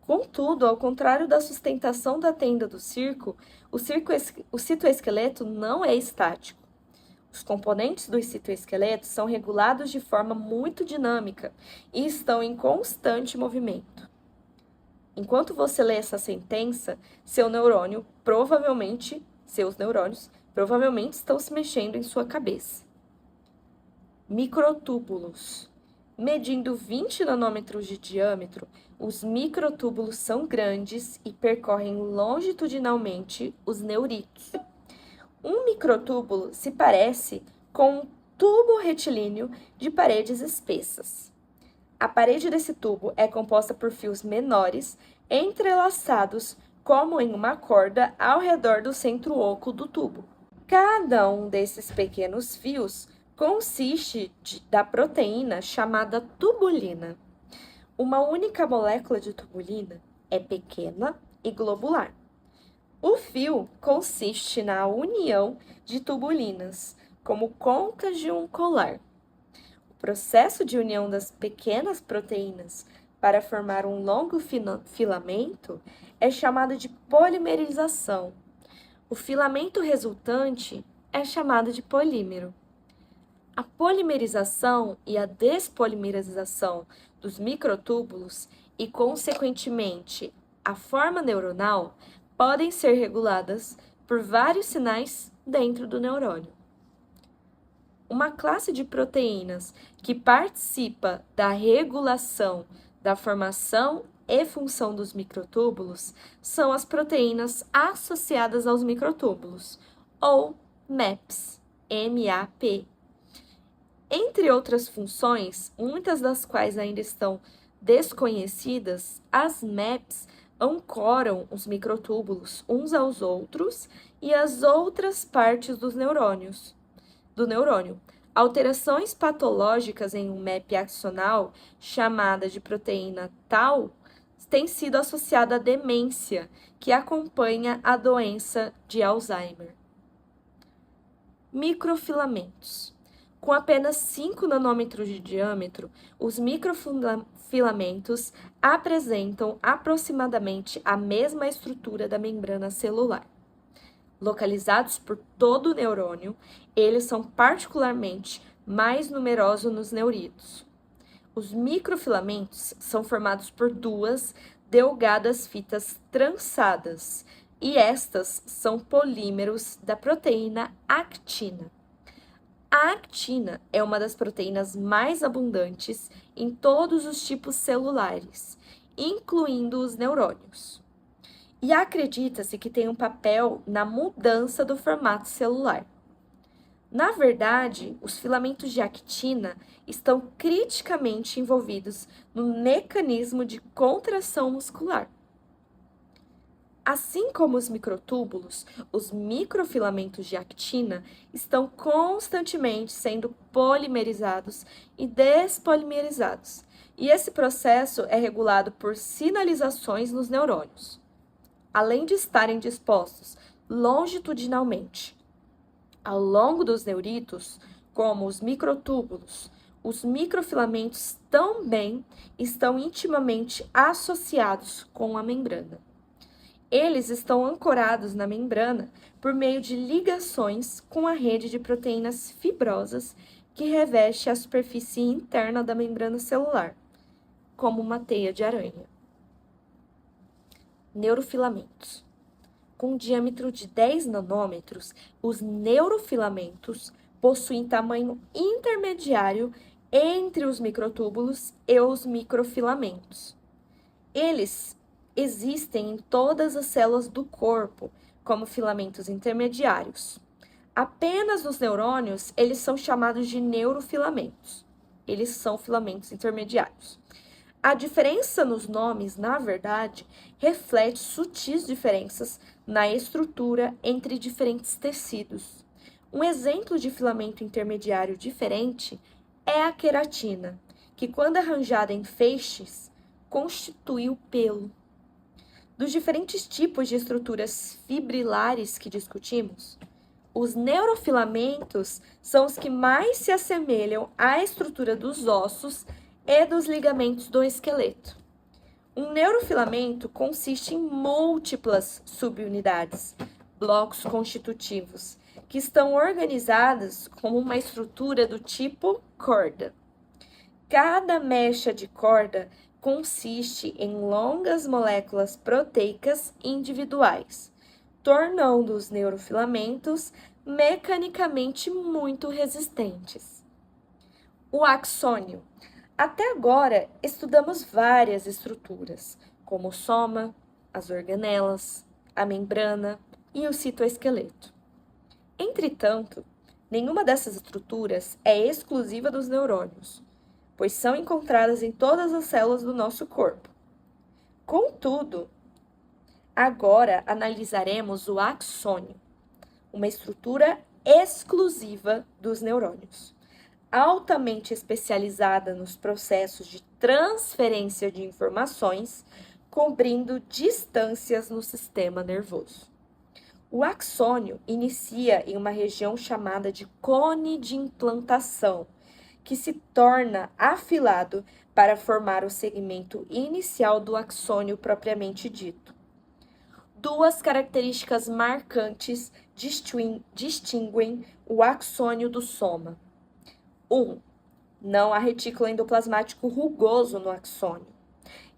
Contudo, ao contrário da sustentação da tenda do circo, o citoesqueleto não é estático. Os componentes do citoesqueleto são regulados de forma muito dinâmica e estão em constante movimento. Enquanto você lê essa sentença, seus neurônios provavelmente estão se mexendo em sua cabeça. Microtúbulos. Medindo 20 nanômetros de diâmetro, os microtúbulos são grandes e percorrem longitudinalmente os neuritos. Um microtúbulo se parece com um tubo retilíneo de paredes espessas. A parede desse tubo é composta por fios menores, entrelaçados como em uma corda ao redor do centro oco do tubo. Cada um desses pequenos fios consiste da proteína chamada tubulina. Uma única molécula de tubulina é pequena e globular. O fio consiste na união de tubulinas, como contas de um colar. O processo de união das pequenas proteínas para formar um longo filamento é chamado de polimerização. O filamento resultante é chamado de polímero. A polimerização e a despolimerização dos microtúbulos e, consequentemente, a forma neuronal podem ser reguladas por vários sinais dentro do neurônio. Uma classe de proteínas que participa da regulação da formação e função dos microtúbulos são as proteínas associadas aos microtúbulos, ou MAPs, M-A-P. Entre outras funções, muitas das quais ainda estão desconhecidas, as MAPs ancoram os microtúbulos uns aos outros e às outras partes do neurônio. Alterações patológicas em um MAP axonal, chamada de proteína tau, tem sido associada à demência, que acompanha a doença de Alzheimer. Microfilamentos. Com apenas 5 nanômetros de diâmetro, os microfilamentos apresentam aproximadamente a mesma estrutura da membrana celular. Localizados por todo o neurônio, eles são particularmente mais numerosos nos neuritos. Os microfilamentos são formados por 2 delgadas fitas trançadas, e estas são polímeros da proteína actina. A actina é uma das proteínas mais abundantes em todos os tipos celulares, incluindo os neurônios. E acredita-se que tem um papel na mudança do formato celular. Na verdade, os filamentos de actina estão criticamente envolvidos no mecanismo de contração muscular. Assim como os microtúbulos, os microfilamentos de actina estão constantemente sendo polimerizados e despolimerizados, e esse processo é regulado por sinalizações nos neurônios. Além de estarem dispostos longitudinalmente ao longo dos neuritos, como os microtúbulos, os microfilamentos também estão intimamente associados com a membrana. Eles estão ancorados na membrana por meio de ligações com a rede de proteínas fibrosas que reveste a superfície interna da membrana celular, como uma teia de aranha. Neurofilamentos. Com um diâmetro de 10 nanômetros, os neurofilamentos possuem tamanho intermediário entre os microtúbulos e os microfilamentos. Eles existem em todas as células do corpo, como filamentos intermediários. Apenas nos neurônios, eles são chamados de neurofilamentos. Eles são filamentos intermediários. A diferença nos nomes, na verdade, reflete sutis diferenças na estrutura entre diferentes tecidos. Um exemplo de filamento intermediário diferente é a queratina, que, quando arranjada em feixes, constitui o pelo. Dos diferentes tipos de estruturas fibrilares que discutimos, os neurofilamentos são os que mais se assemelham à estrutura dos ossos e dos ligamentos do esqueleto. Um neurofilamento consiste em múltiplas subunidades, blocos constitutivos, que estão organizados como uma estrutura do tipo corda. Cada mecha de corda consiste em longas moléculas proteicas individuais, tornando os neurofilamentos mecanicamente muito resistentes. O axônio. Até agora, estudamos várias estruturas, como o soma, as organelas, a membrana e o citoesqueleto. Entretanto, nenhuma dessas estruturas é exclusiva dos neurônios, pois são encontradas em todas as células do nosso corpo. Contudo, agora analisaremos o axônio, uma estrutura exclusiva dos neurônios, altamente especializada nos processos de transferência de informações, cobrindo distâncias no sistema nervoso. O axônio inicia em uma região chamada de cone de implantação, que se torna afilado para formar o segmento inicial do axônio propriamente dito. Duas características marcantes distinguem o axônio do soma. 1. Não há retículo endoplasmático rugoso no axônio,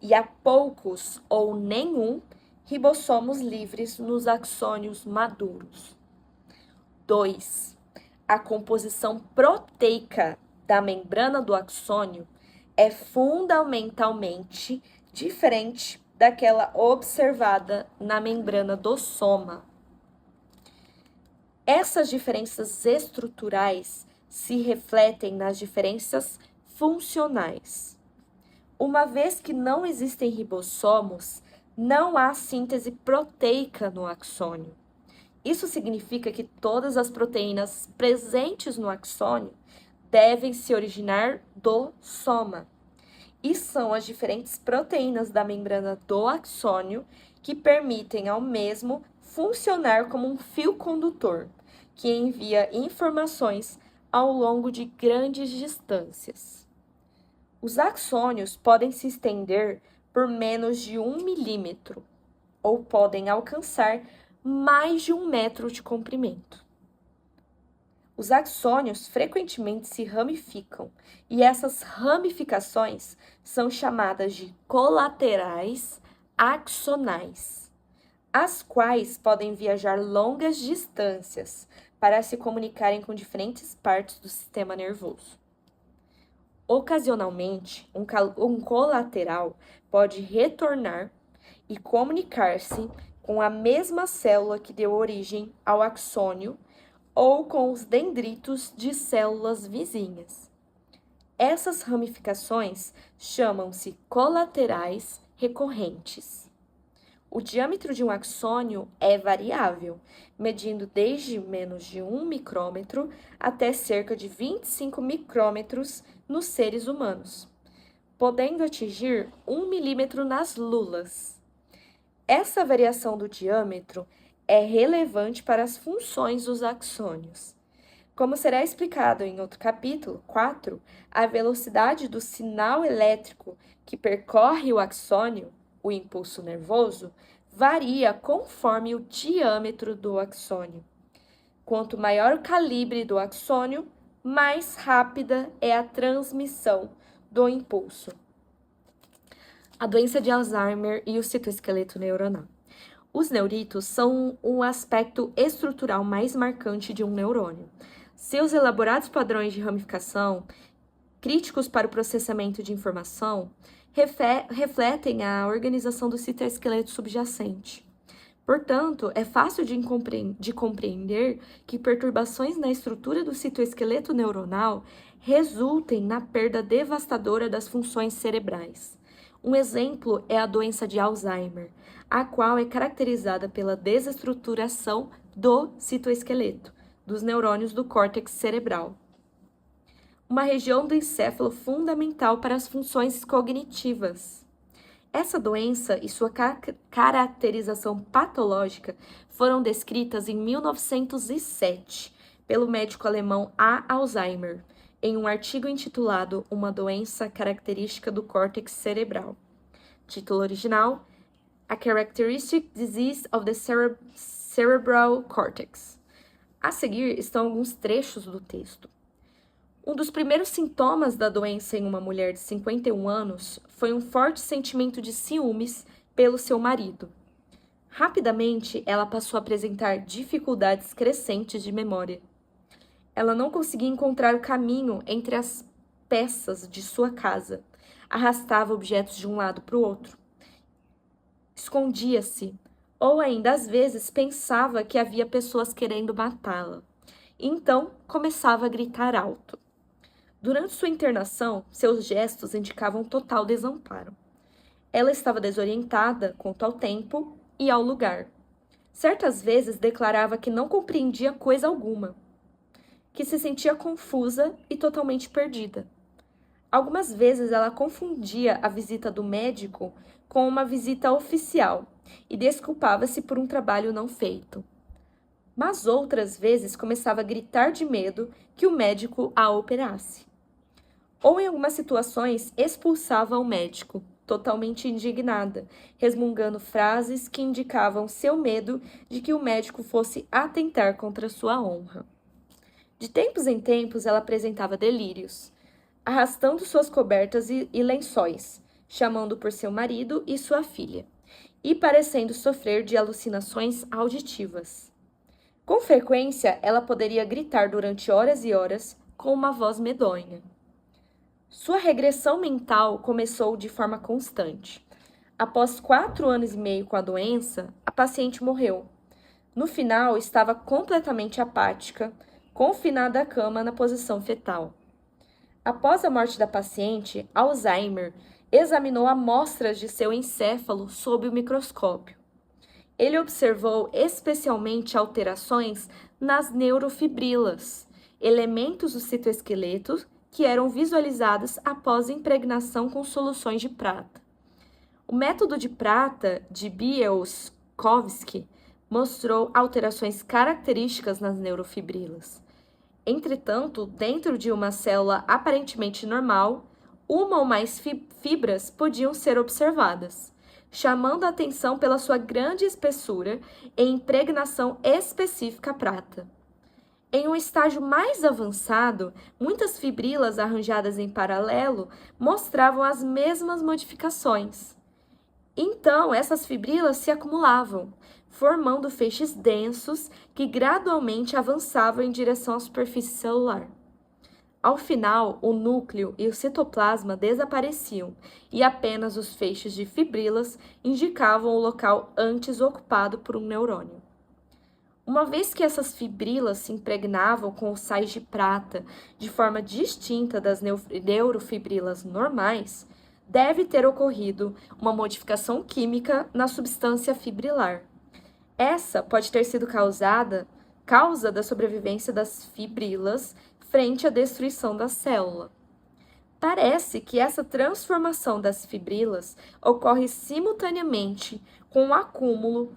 e há poucos ou nenhum ribossomos livres nos axônios maduros. 2. A composição proteica da membrana do axônio é fundamentalmente diferente daquela observada na membrana do soma. Essas diferenças estruturais se refletem nas diferenças funcionais. Uma vez que não existem ribossomos, não há síntese proteica no axônio. Isso significa que todas as proteínas presentes no axônio devem se originar do soma. E são as diferentes proteínas da membrana do axônio que permitem ao mesmo funcionar como um fio condutor, que envia informações ao longo de grandes distâncias. Os axônios podem se estender por menos de 1 milímetro, ou podem alcançar mais de 1 metro de comprimento. Os axônios frequentemente se ramificam, e essas ramificações são chamadas de colaterais axonais, as quais podem viajar longas distâncias para se comunicarem com diferentes partes do sistema nervoso. Ocasionalmente, um colateral pode retornar e comunicar-se com a mesma célula que deu origem ao axônio ou com os dendritos de células vizinhas. Essas ramificações chamam-se colaterais recorrentes. O diâmetro de um axônio é variável, medindo desde menos de 1 micrômetro até cerca de 25 micrômetros nos seres humanos, podendo atingir 1 milímetro nas lulas. Essa variação do diâmetro é relevante para as funções dos axônios. Como será explicado em outro capítulo, 4, a velocidade do sinal elétrico que percorre o axônio, o impulso nervoso, varia conforme o diâmetro do axônio. Quanto maior o calibre do axônio, mais rápida é a transmissão do impulso. A doença de Alzheimer e o citoesqueleto neuronal. Os neuritos são um aspecto estrutural mais marcante de um neurônio. Seus elaborados padrões de ramificação críticos para o processamento de informação, refletem a organização do citoesqueleto subjacente. Portanto, é fácil de compreender que perturbações na estrutura do citoesqueleto neuronal resultem na perda devastadora das funções cerebrais. Um exemplo é a doença de Alzheimer, a qual é caracterizada pela desestruturação do citoesqueleto, dos neurônios do córtex cerebral, uma região do encéfalo fundamental para as funções cognitivas. Essa doença e sua caracterização patológica foram descritas em 1907 pelo médico alemão A. Alzheimer, em um artigo intitulado Uma doença característica do córtex cerebral. Título original: A Characteristic Disease of the Cerebral Cortex. A seguir estão alguns trechos do texto. Um dos primeiros sintomas da doença em uma mulher de 51 anos foi um forte sentimento de ciúmes pelo seu marido. Rapidamente, ela passou a apresentar dificuldades crescentes de memória. Ela não conseguia encontrar o caminho entre as peças de sua casa, arrastava objetos de um lado para o outro, escondia-se, ou ainda às vezes pensava que havia pessoas querendo matá-la. Então, começava a gritar alto. Durante sua internação, seus gestos indicavam total desamparo. Ela estava desorientada quanto ao tempo e ao lugar. Certas vezes declarava que não compreendia coisa alguma, que se sentia confusa e totalmente perdida. Algumas vezes ela confundia a visita do médico com uma visita oficial e desculpava-se por um trabalho não feito. Mas outras vezes começava a gritar de medo que o médico a operasse. Ou em algumas situações expulsava o médico, totalmente indignada, resmungando frases que indicavam seu medo de que o médico fosse atentar contra sua honra. De tempos em tempos ela apresentava delírios, arrastando suas cobertas e lençóis, chamando por seu marido e sua filha, e parecendo sofrer de alucinações auditivas. Com frequência, ela poderia gritar durante horas e horas com uma voz medonha. Sua regressão mental começou de forma constante. Após 4 anos e meio com a doença, a paciente morreu. No final, estava completamente apática, confinada à cama na posição fetal. Após a morte da paciente, Alzheimer examinou amostras de seu encéfalo sob o microscópio. Ele observou especialmente alterações nas neurofibrilas, elementos do citoesqueleto que eram visualizados após impregnação com soluções de prata. O método de prata de Bielskowski mostrou alterações características nas neurofibrilas. Entretanto, dentro de uma célula aparentemente normal, uma ou mais fibras podiam ser observadas, chamando a atenção pela sua grande espessura e impregnação específica à prata. Em um estágio mais avançado, muitas fibrilas arranjadas em paralelo mostravam as mesmas modificações. Então, essas fibrilas se acumulavam, formando feixes densos que gradualmente avançavam em direção à superfície celular. Ao final, o núcleo e o citoplasma desapareciam e apenas os feixes de fibrilas indicavam o local antes ocupado por um neurônio. Uma vez que essas fibrilas se impregnavam com os sais de prata de forma distinta das neurofibrilas normais, deve ter ocorrido uma modificação química na substância fibrilar. Essa pode ter sido causa da sobrevivência das fibrilas frente à destruição da célula. Parece que essa transformação das fibrilas ocorre simultaneamente com o acúmulo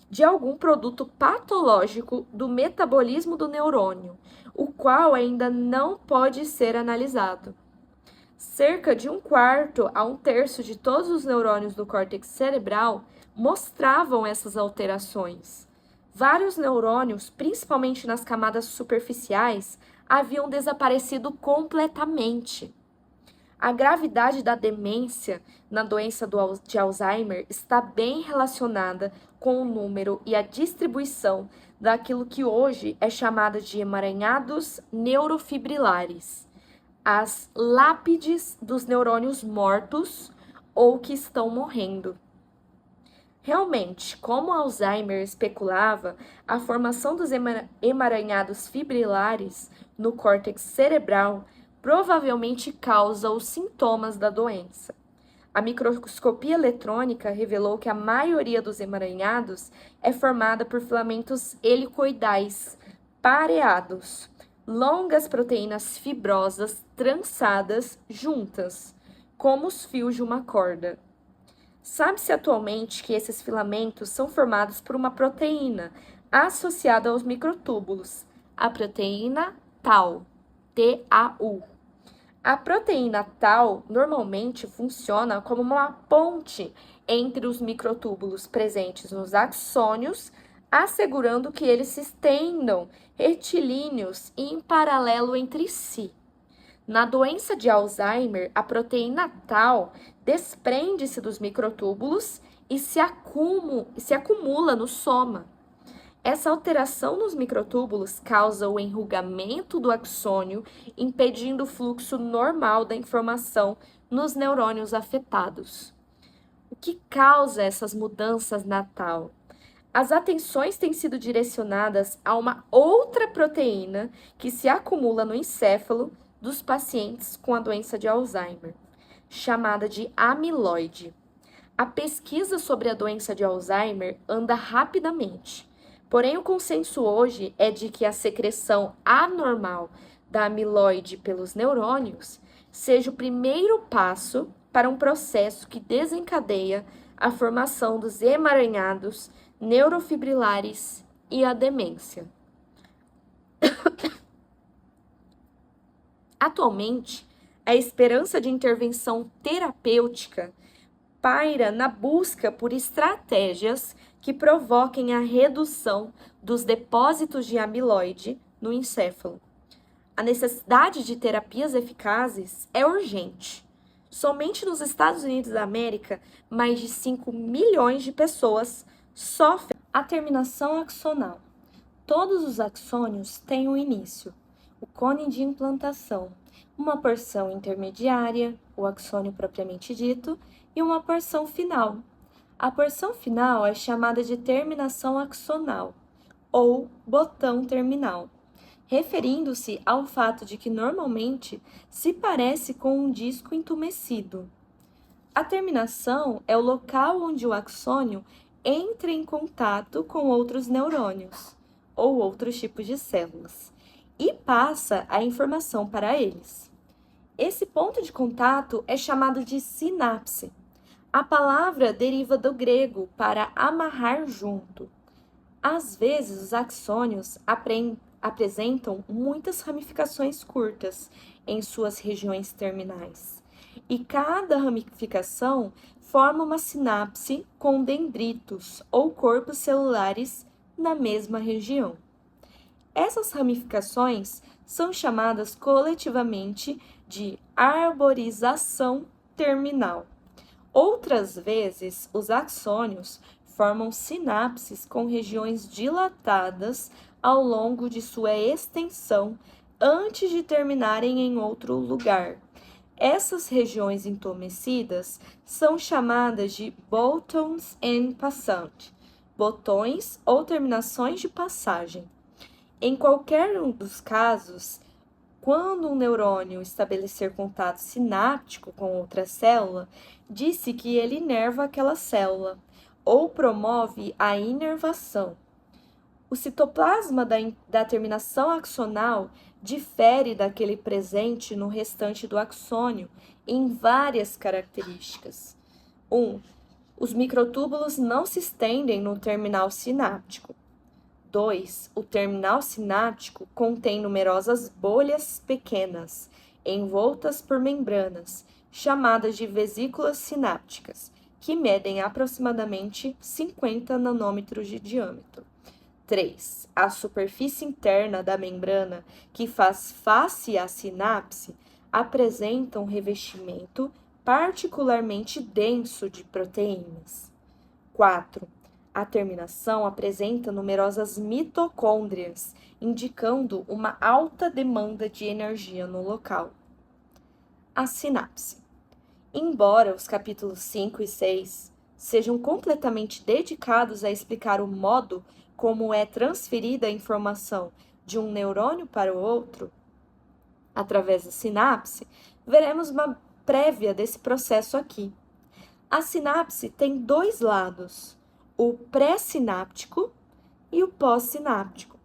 de algum produto patológico do metabolismo do neurônio, o qual ainda não pode ser analisado. Cerca de 1/4 a 1/3 de todos os neurônios do córtex cerebral mostravam essas alterações. Vários neurônios, principalmente nas camadas superficiais, haviam desaparecido completamente. A gravidade da demência na doença de Alzheimer está bem relacionada com o número e a distribuição daquilo que hoje é chamada de emaranhados neurofibrilares, as lápides dos neurônios mortos ou que estão morrendo. Realmente, como Alzheimer especulava, a formação dos emaranhados fibrilares no córtex cerebral provavelmente causa os sintomas da doença. A microscopia eletrônica revelou que a maioria dos emaranhados é formada por filamentos helicoidais pareados, longas proteínas fibrosas trançadas juntas, como os fios de uma corda. Sabe-se atualmente que esses filamentos são formados por uma proteína associada aos microtúbulos, a proteína Tau, Tau. A proteína Tau normalmente funciona como uma ponte entre os microtúbulos presentes nos axônios, assegurando que eles se estendam retilíneos e em paralelo entre si. Na doença de Alzheimer, a proteína Tau desprende-se dos microtúbulos e se acumula no soma. Essa alteração nos microtúbulos causa o enrugamento do axônio, impedindo o fluxo normal da informação nos neurônios afetados. O que causa essas mudanças na Tau? As atenções têm sido direcionadas a uma outra proteína que se acumula no encéfalo dos pacientes com a doença de Alzheimer, chamada de amiloide. A pesquisa sobre a doença de Alzheimer anda rapidamente, porém o consenso hoje é de que a secreção anormal da amiloide pelos neurônios seja o primeiro passo para um processo que desencadeia a formação dos emaranhados neurofibrilares e a demência. Atualmente, a esperança de intervenção terapêutica paira na busca por estratégias que provoquem a redução dos depósitos de amiloide no encéfalo. A necessidade de terapias eficazes é urgente. Somente nos Estados Unidos da América, mais de 5 milhões de pessoas sofrem a terminação axonal. Todos os axônios têm um início, o cone de implantação, uma porção intermediária, o axônio propriamente dito, e uma porção final. A porção final é chamada de terminação axonal, ou botão terminal, referindo-se ao fato de que normalmente se parece com um disco entumecido. A terminação é o local onde o axônio entra em contato com outros neurônios, ou outros tipos de células, e passa a informação para eles. Esse ponto de contato é chamado de sinapse. A palavra deriva do grego para amarrar junto. Às vezes, os axônios apresentam muitas ramificações curtas em suas regiões terminais, e cada ramificação forma uma sinapse com dendritos ou corpos celulares na mesma região. Essas ramificações são chamadas coletivamente de arborização terminal. Outras vezes, os axônios formam sinapses com regiões dilatadas ao longo de sua extensão antes de terminarem em outro lugar. Essas regiões entumecidas são chamadas de botons en passant, botões ou terminações de passagem. Em qualquer um dos casos, quando um neurônio estabelecer contato sináptico com outra célula, diz-se que ele inerva aquela célula ou promove a inervação. O citoplasma da terminação axonal difere daquele presente no restante do axônio em várias características. 1. Os microtúbulos não se estendem no terminal sináptico. 2. O terminal sináptico contém numerosas bolhas pequenas, envoltas por membranas, chamadas de vesículas sinápticas, que medem aproximadamente 50 nanômetros de diâmetro. 3. A superfície interna da membrana que faz face à sinapse apresentam revestimento particularmente denso de proteínas. 4. A terminação apresenta numerosas mitocôndrias, indicando uma alta demanda de energia no local. A sinapse. Embora os capítulos 5 e 6 sejam completamente dedicados a explicar o modo como é transferida a informação de um neurônio para o outro, através da sinapse, veremos uma prévia desse processo aqui. A sinapse tem dois lados, o pré-sináptico e o pós-sináptico.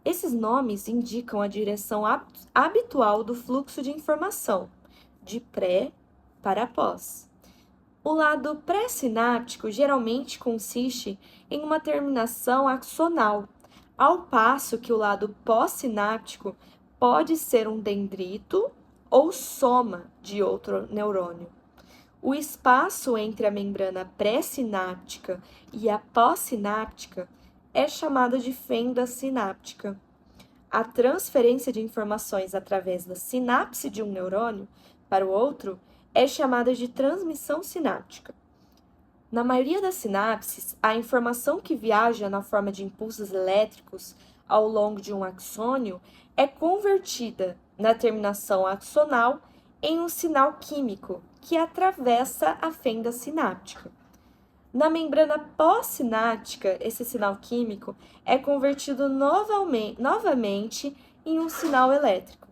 Esses nomes indicam a direção habitual do fluxo de informação, de pré para pós. O lado pré-sináptico geralmente consiste em uma terminação axonal, ao passo que o lado pós-sináptico pode ser um dendrito ou soma de outro neurônio. O espaço entre a membrana pré-sináptica e a pós-sináptica é chamado de fenda sináptica. A transferência de informações através da sinapse de um neurônio para o outro é chamada de transmissão sináptica. Na maioria das sinapses, a informação que viaja na forma de impulsos elétricos ao longo de um axônio é convertida na terminação axonal em um sinal químico que atravessa a fenda sináptica. Na membrana pós-sináptica, esse sinal químico é convertido novamente em um sinal elétrico.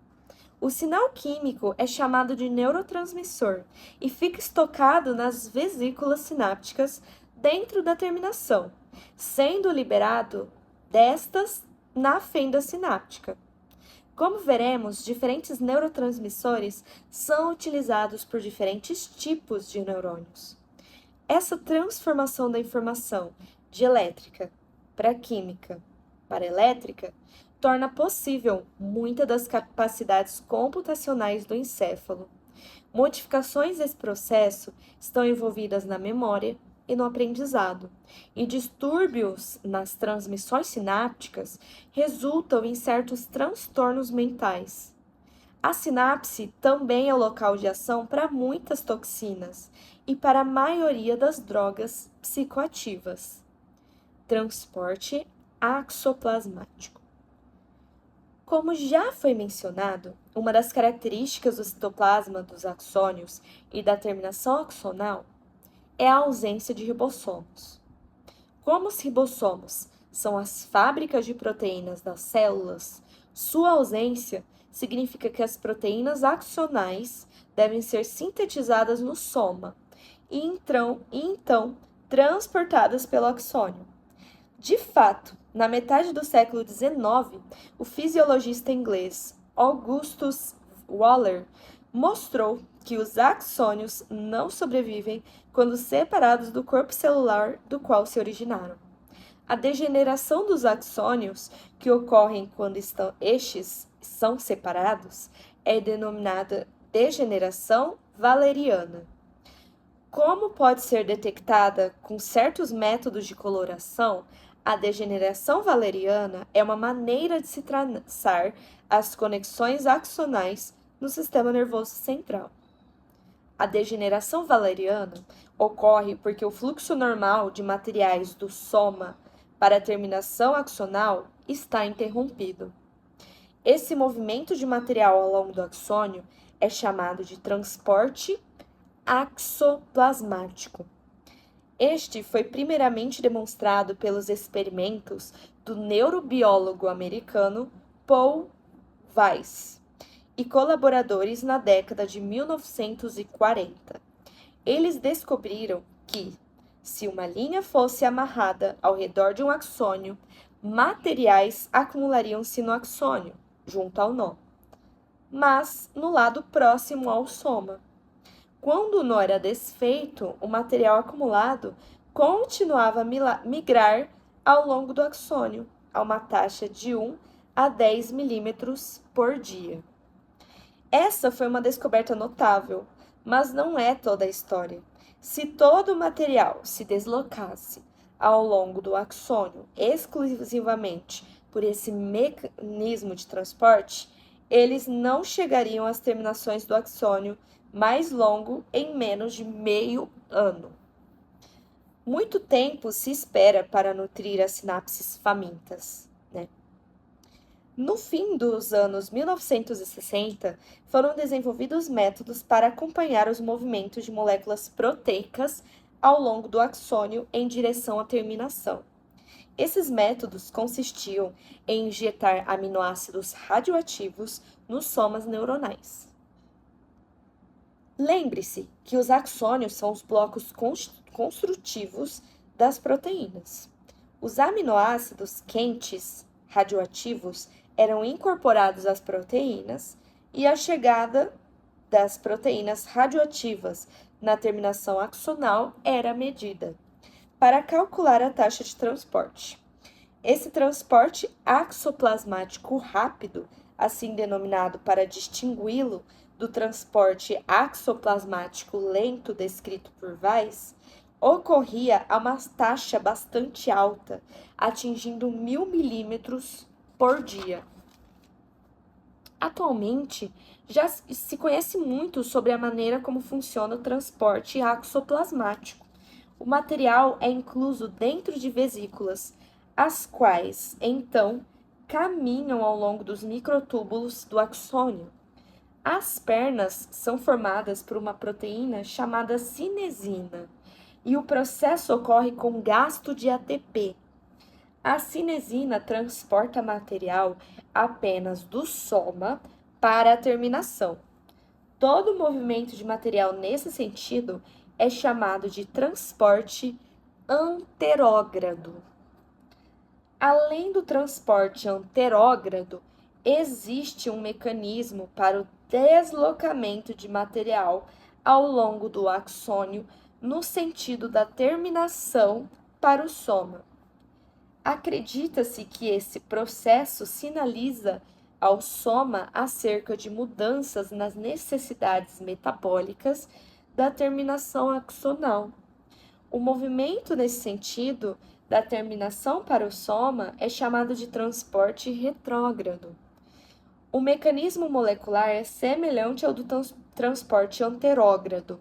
O sinal químico é chamado de neurotransmissor e fica estocado nas vesículas sinápticas dentro da terminação, sendo liberado destas na fenda sináptica. Como veremos, diferentes neurotransmissores são utilizados por diferentes tipos de neurônios. Essa transformação da informação de elétrica para química para elétrica torna possível muitas das capacidades computacionais do encéfalo. Modificações desse processo estão envolvidas na memória e no aprendizado, e distúrbios nas transmissões sinápticas resultam em certos transtornos mentais. A sinapse também é o local de ação para muitas toxinas e para a maioria das drogas psicoativas. Transporte axoplasmático. Como já foi mencionado, uma das características do citoplasma dos axônios e da terminação axonal é a ausência de ribossomos. Como os ribossomos são as fábricas de proteínas das células, sua ausência significa que as proteínas axonais devem ser sintetizadas no soma e então transportadas pelo axônio. De fato, na metade do século XIX, o fisiologista inglês Augustus Waller mostrou que os axônios não sobrevivem quando separados do corpo celular do qual se originaram. A degeneração dos axônios, que ocorrem quando estes são separados, é denominada degeneração waleriana. Como pode ser detectada com certos métodos de coloração, a degeneração waleriana é uma maneira de se traçar as conexões axonais no sistema nervoso central. A degeneração waleriana ocorre porque o fluxo normal de materiais do soma para a terminação axonal está interrompido. Esse movimento de material ao longo do axônio é chamado de transporte axoplasmático. Este foi primeiramente demonstrado pelos experimentos do neurobiólogo americano Paul Weiss e colaboradores na década de 1940. Eles descobriram que, se uma linha fosse amarrada ao redor de um axônio, materiais acumulariam-se no axônio, junto ao nó, mas no lado próximo ao soma. Quando o nó era desfeito, o material acumulado continuava a migrar ao longo do axônio, a uma taxa de 1 a 10 milímetros por dia. Essa foi uma descoberta notável, mas não é toda a história. Se todo o material se deslocasse ao longo do axônio exclusivamente por esse mecanismo de transporte, eles não chegariam às terminações do axônio mais longo em menos de meio ano. Muito tempo se espera para nutrir as sinapses famintas, né? No fim dos anos 1960, foram desenvolvidos métodos para acompanhar os movimentos de moléculas proteicas ao longo do axônio em direção à terminação. Esses métodos consistiam em injetar aminoácidos radioativos nos somas neuronais. Lembre-se que os axônios são os blocos construtivos das proteínas. Os aminoácidos quentes radioativos eram incorporados às proteínas e a chegada das proteínas radioativas na terminação axonal era medida para calcular a taxa de transporte. Esse transporte axoplasmático rápido, assim denominado para distingui-lo do transporte axoplasmático lento descrito por Weiss, ocorria a uma taxa bastante alta, atingindo 1000 milímetros por dia. Atualmente, já se conhece muito sobre a maneira como funciona o transporte axoplasmático. O material é incluso dentro de vesículas, as quais, então, caminham ao longo dos microtúbulos do axônio. As pernas são formadas por uma proteína chamada cinesina, e o processo ocorre com gasto de ATP. A cinesina transporta material apenas do soma para a terminação. Todo movimento de material nesse sentido é chamado de transporte anterógrado. Além do transporte anterógrado, existe um mecanismo para o deslocamento de material ao longo do axônio no sentido da terminação para o soma. Acredita-se que esse processo sinaliza ao soma acerca de mudanças nas necessidades metabólicas da terminação axonal. O movimento nesse sentido da terminação para o soma é chamado de transporte retrógrado. O mecanismo molecular é semelhante ao do transporte anterógrado,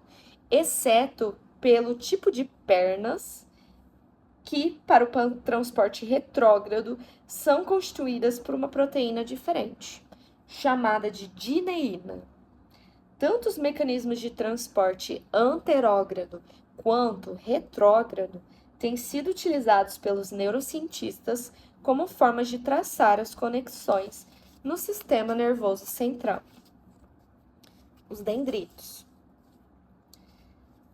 exceto pelo tipo de pernas que, para o transporte retrógrado, são constituídas por uma proteína diferente, chamada de dineína. Tanto os mecanismos de transporte anterógrado quanto retrógrado têm sido utilizados pelos neurocientistas como formas de traçar as conexões no sistema nervoso central. Os dendritos.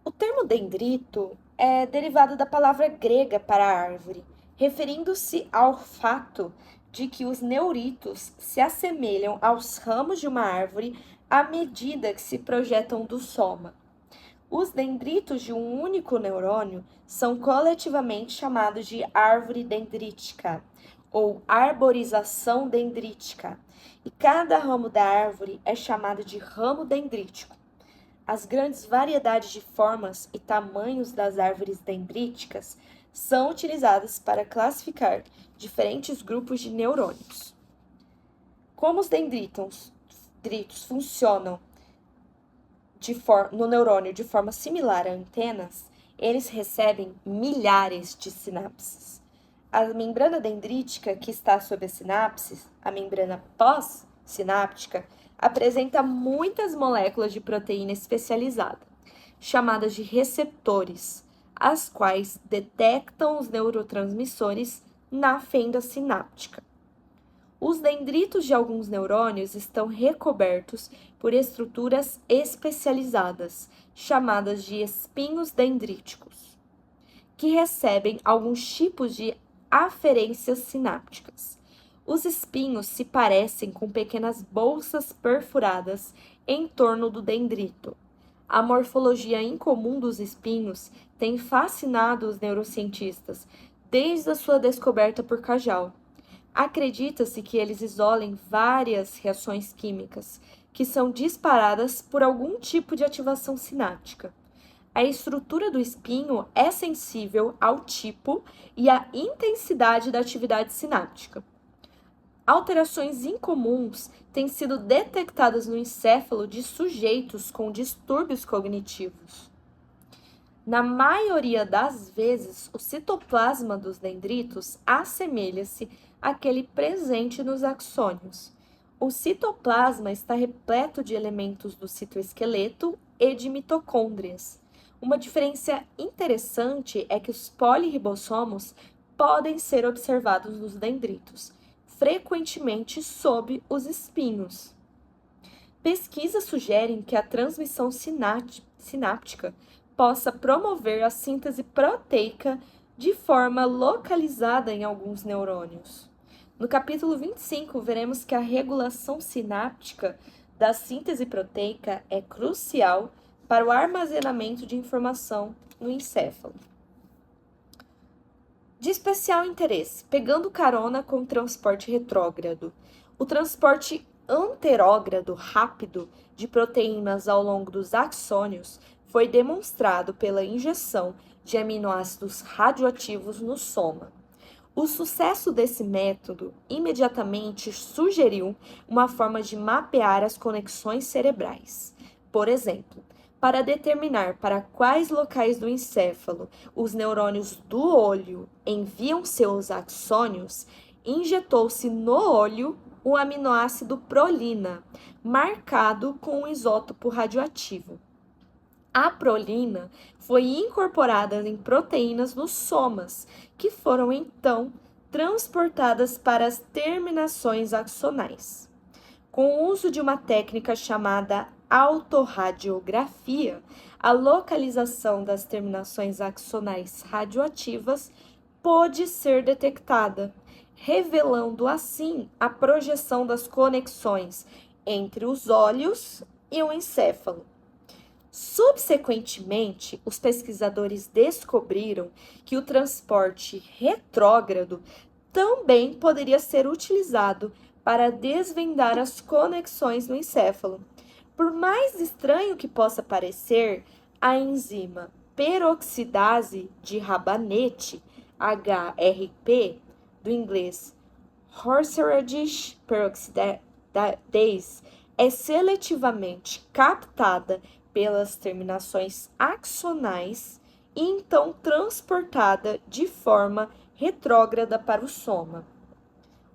O termo dendrito é derivado da palavra grega para árvore, referindo-se ao fato de que os neuritos se assemelham aos ramos de uma árvore à medida que se projetam do soma. Os dendritos de um único neurônio são coletivamente chamados de árvore dendrítica ou arborização dendrítica, e cada ramo da árvore é chamado de ramo dendrítico. As grandes variedades de formas e tamanhos das árvores dendríticas são utilizadas para classificar diferentes grupos de neurônios. Como os dendritos funcionam no neurônio de forma similar a antenas, eles recebem milhares de sinapses. A membrana dendrítica que está sob as sinapses, a membrana pós-sináptica, apresenta muitas moléculas de proteína especializada, chamadas de receptores, as quais detectam os neurotransmissores na fenda sináptica. Os dendritos de alguns neurônios estão recobertos por estruturas especializadas, chamadas de espinhos dendríticos, que recebem alguns tipos de aferências sinápticas. Os espinhos se parecem com pequenas bolsas perfuradas em torno do dendrito. A morfologia incomum dos espinhos tem fascinado os neurocientistas desde a sua descoberta por Kajal. Acredita-se que eles isolem várias reações químicas que são disparadas por algum tipo de ativação sináptica. A estrutura do espinho é sensível ao tipo e à intensidade da atividade sináptica. Alterações incomuns têm sido detectadas no encéfalo de sujeitos com distúrbios cognitivos. Na maioria das vezes, o citoplasma dos dendritos assemelha-se àquele presente nos axônios. O citoplasma está repleto de elementos do citoesqueleto e de mitocôndrias. Uma diferença interessante é que os poliribossomos podem ser observados nos dendritos, frequentemente sob os espinhos. Pesquisas sugerem que a transmissão sináptica possa promover a síntese proteica de forma localizada em alguns neurônios. No capítulo 25, veremos que a regulação sináptica da síntese proteica é crucial para o armazenamento de informação no encéfalo. De especial interesse, pegando carona com o transporte retrógrado. O transporte anterógrado rápido de proteínas ao longo dos axônios foi demonstrado pela injeção de aminoácidos radioativos no soma. O sucesso desse método imediatamente sugeriu uma forma de mapear as conexões cerebrais. Por exemplo, para determinar para quais locais do encéfalo os neurônios do olho enviam seus axônios, injetou-se no olho o aminoácido prolina, marcado com um isótopo radioativo. A prolina foi incorporada em proteínas nos somas, que foram então transportadas para as terminações axonais. Com o uso de uma técnica chamada autorradiografia, a localização das terminações axonais radioativas pôde ser detectada, revelando assim a projeção das conexões entre os olhos e o encéfalo. Subsequentemente, os pesquisadores descobriram que o transporte retrógrado também poderia ser utilizado para desvendar as conexões no encéfalo. Por mais estranho que possa parecer, a enzima peroxidase de Rabanete, HRP, do inglês Horseradish peroxidase, é seletivamente captada pelas terminações axonais e então transportada de forma retrógrada para o soma.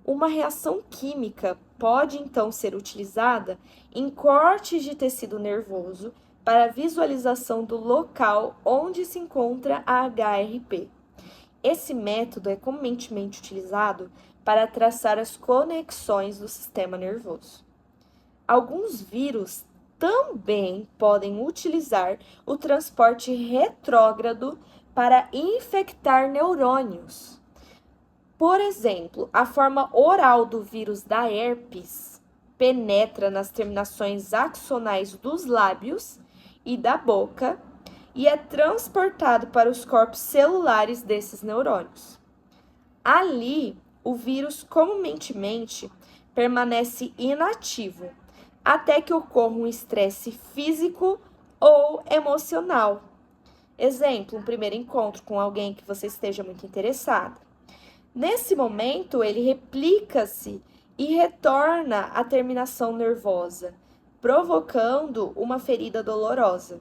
Uma reação química pode então ser utilizada em cortes de tecido nervoso para a visualização do local onde se encontra a HRP. Esse método é comumente utilizado para traçar as conexões do sistema nervoso. Alguns vírus também podem utilizar o transporte retrógrado para infectar neurônios. Por exemplo, a forma oral do vírus da herpes penetra nas terminações axonais dos lábios e da boca e é transportado para os corpos celulares desses neurônios. Ali, o vírus comumente permanece inativo, até que ocorra um estresse físico ou emocional. Exemplo, um primeiro encontro com alguém que você esteja muito interessado. Nesse momento, ele replica-se e retorna à terminação nervosa, provocando uma ferida dolorosa.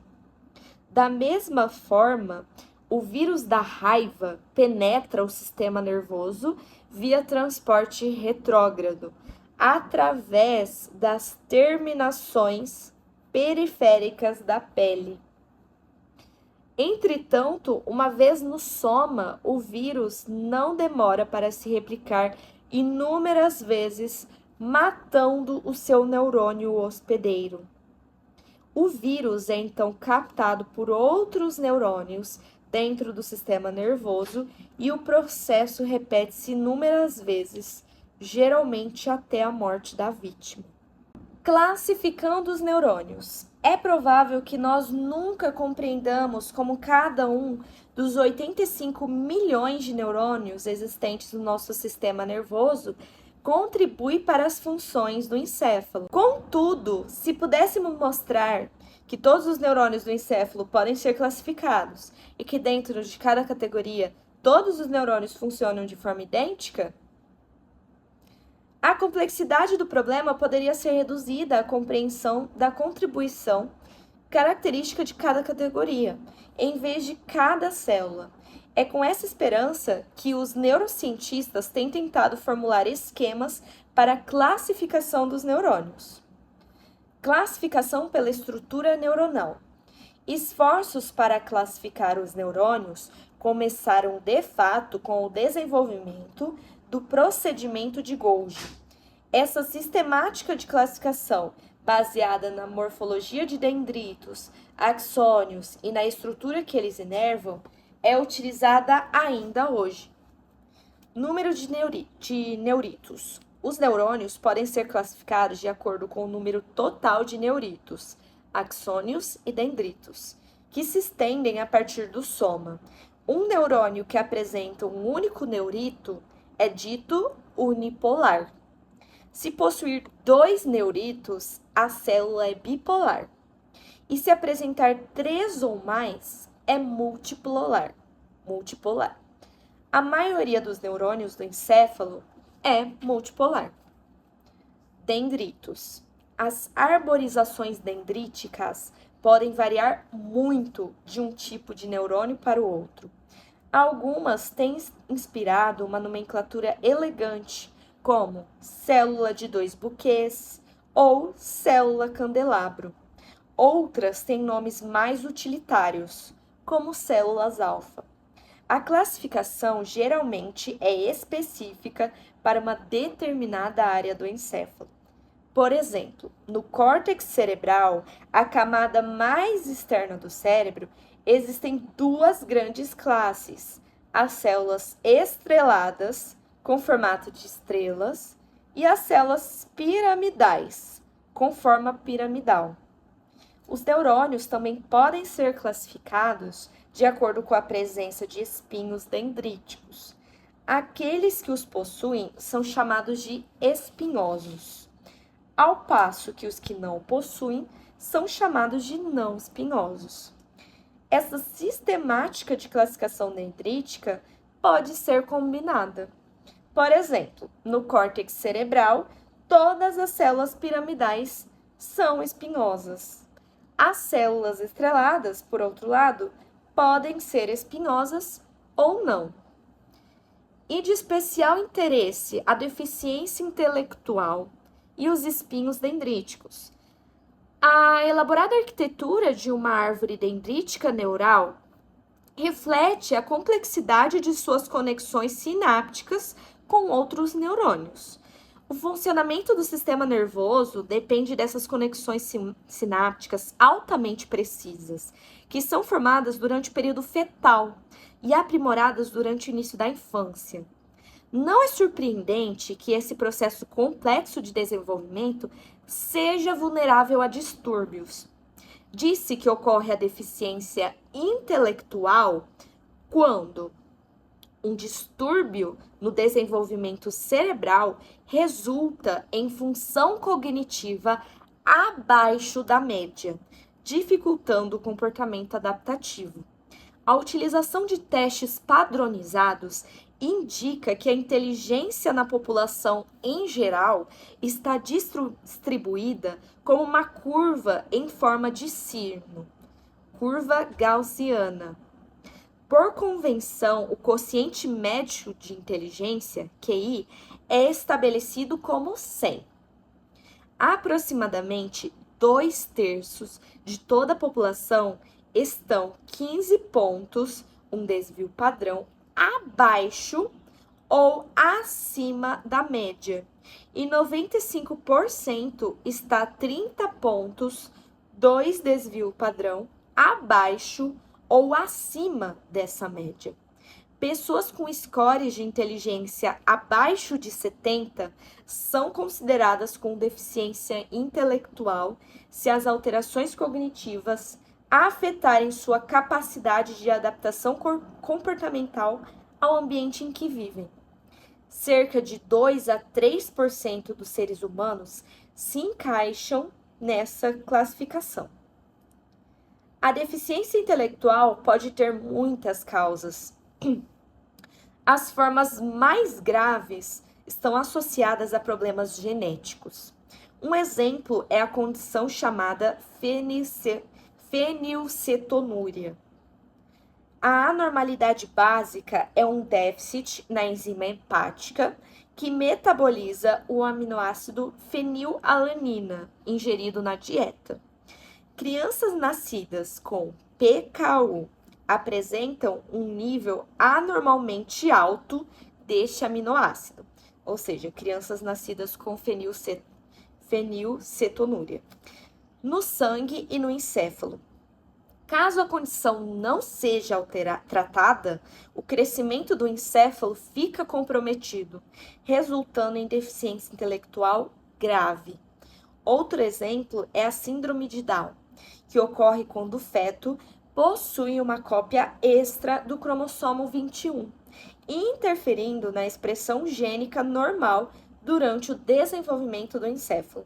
Da mesma forma, o vírus da raiva penetra o sistema nervoso via transporte retrógrado, através das terminações periféricas da pele. Entretanto, uma vez no soma, o vírus não demora para se replicar inúmeras vezes, matando o seu neurônio hospedeiro. O vírus é então captado por outros neurônios dentro do sistema nervoso e o processo repete-se inúmeras vezes, geralmente até a morte da vítima. Classificando os neurônios. É provável que nós nunca compreendamos como cada um dos 85 milhões de neurônios existentes no nosso sistema nervoso contribui para as funções do encéfalo. Contudo, se pudéssemos mostrar que todos os neurônios do encéfalo podem ser classificados e que dentro de cada categoria todos os neurônios funcionam de forma idêntica, A complexidade do problema poderia ser reduzida à compreensão da contribuição característica de cada categoria, em vez de cada célula. É com essa esperança que os neurocientistas têm tentado formular esquemas para a classificação dos neurônios. Classificação pela estrutura neuronal. Esforços para classificar os neurônios começaram de fato com o desenvolvimento do procedimento de Golgi. Essa sistemática de classificação, baseada na morfologia de dendritos, axônios e na estrutura que eles inervam, é utilizada ainda hoje. Número de neuritos. Os neurônios podem ser classificados de acordo com o número total de neuritos, axônios e dendritos, que se estendem a partir do soma. Um neurônio que apresenta um único neurito é dito unipolar. Se possuir 2 neuritos, a célula é bipolar. E se apresentar 3 ou mais, é multipolar. A maioria dos neurônios do encéfalo é multipolar. Dendritos. As arborizações dendríticas podem variar muito de um tipo de neurônio para o outro. Algumas têm inspirado uma nomenclatura elegante, como célula de 2 buquês ou célula candelabro. Outras têm nomes mais utilitários, como células alfa. A classificação geralmente é específica para uma determinada área do encéfalo. Por exemplo, no córtex cerebral, a camada mais externa do cérebro, existem 2 grandes classes: as células estreladas, com formato de estrelas, e as células piramidais, com forma piramidal. Os neurônios também podem ser classificados de acordo com a presença de espinhos dendríticos. Aqueles que os possuem são chamados de espinhosos, ao passo que os que não possuem são chamados de não espinhosos. Essa sistemática de classificação dendrítica pode ser combinada. Por exemplo, no córtex cerebral, todas as células piramidais são espinhosas. As células estreladas, por outro lado, podem ser espinhosas ou não. E de especial interesse, a deficiência intelectual e os espinhos dendríticos. A elaborada arquitetura de uma árvore dendrítica neural reflete a complexidade de suas conexões sinápticas com outros neurônios. O funcionamento do sistema nervoso depende dessas conexões sinápticas altamente precisas, que são formadas durante o período fetal e aprimoradas durante o início da infância. Não é surpreendente que esse processo complexo de desenvolvimento seja vulnerável a distúrbios. Disse que ocorre a deficiência intelectual quando um distúrbio no desenvolvimento cerebral resulta em função cognitiva abaixo da média, dificultando o comportamento adaptativo. A utilização de testes padronizados indica que a inteligência na população em geral está distribuída como uma curva em forma de sino, curva gaussiana. Por convenção, o quociente médio de inteligência, QI, é estabelecido como 100. Aproximadamente 2/3 de toda a população estão 15 pontos, um desvio padrão, abaixo ou acima da média, e 95% está 30 pontos, 2 desvio padrão, abaixo ou acima dessa média. Pessoas com scores de inteligência abaixo de 70 são consideradas com deficiência intelectual se as alterações cognitivas afetarem sua capacidade de adaptação comportamental ao ambiente em que vivem. Cerca de 2 a 3% dos seres humanos se encaixam nessa classificação. A deficiência intelectual pode ter muitas causas. As formas mais graves estão associadas a problemas genéticos. Um exemplo é a condição chamada fenilcetonúria. A anormalidade básica é um déficit na enzima hepática que metaboliza o aminoácido fenilalanina ingerido na dieta. Crianças nascidas com PKU apresentam um nível anormalmente alto deste aminoácido, ou seja, crianças nascidas com fenilcetonúria, no sangue e no encéfalo. Caso a condição não seja tratada, o crescimento do encéfalo fica comprometido, resultando em deficiência intelectual grave. Outro exemplo é a síndrome de Down, que ocorre quando o feto possui uma cópia extra do cromossomo 21, interferindo na expressão gênica normal durante o desenvolvimento do encéfalo.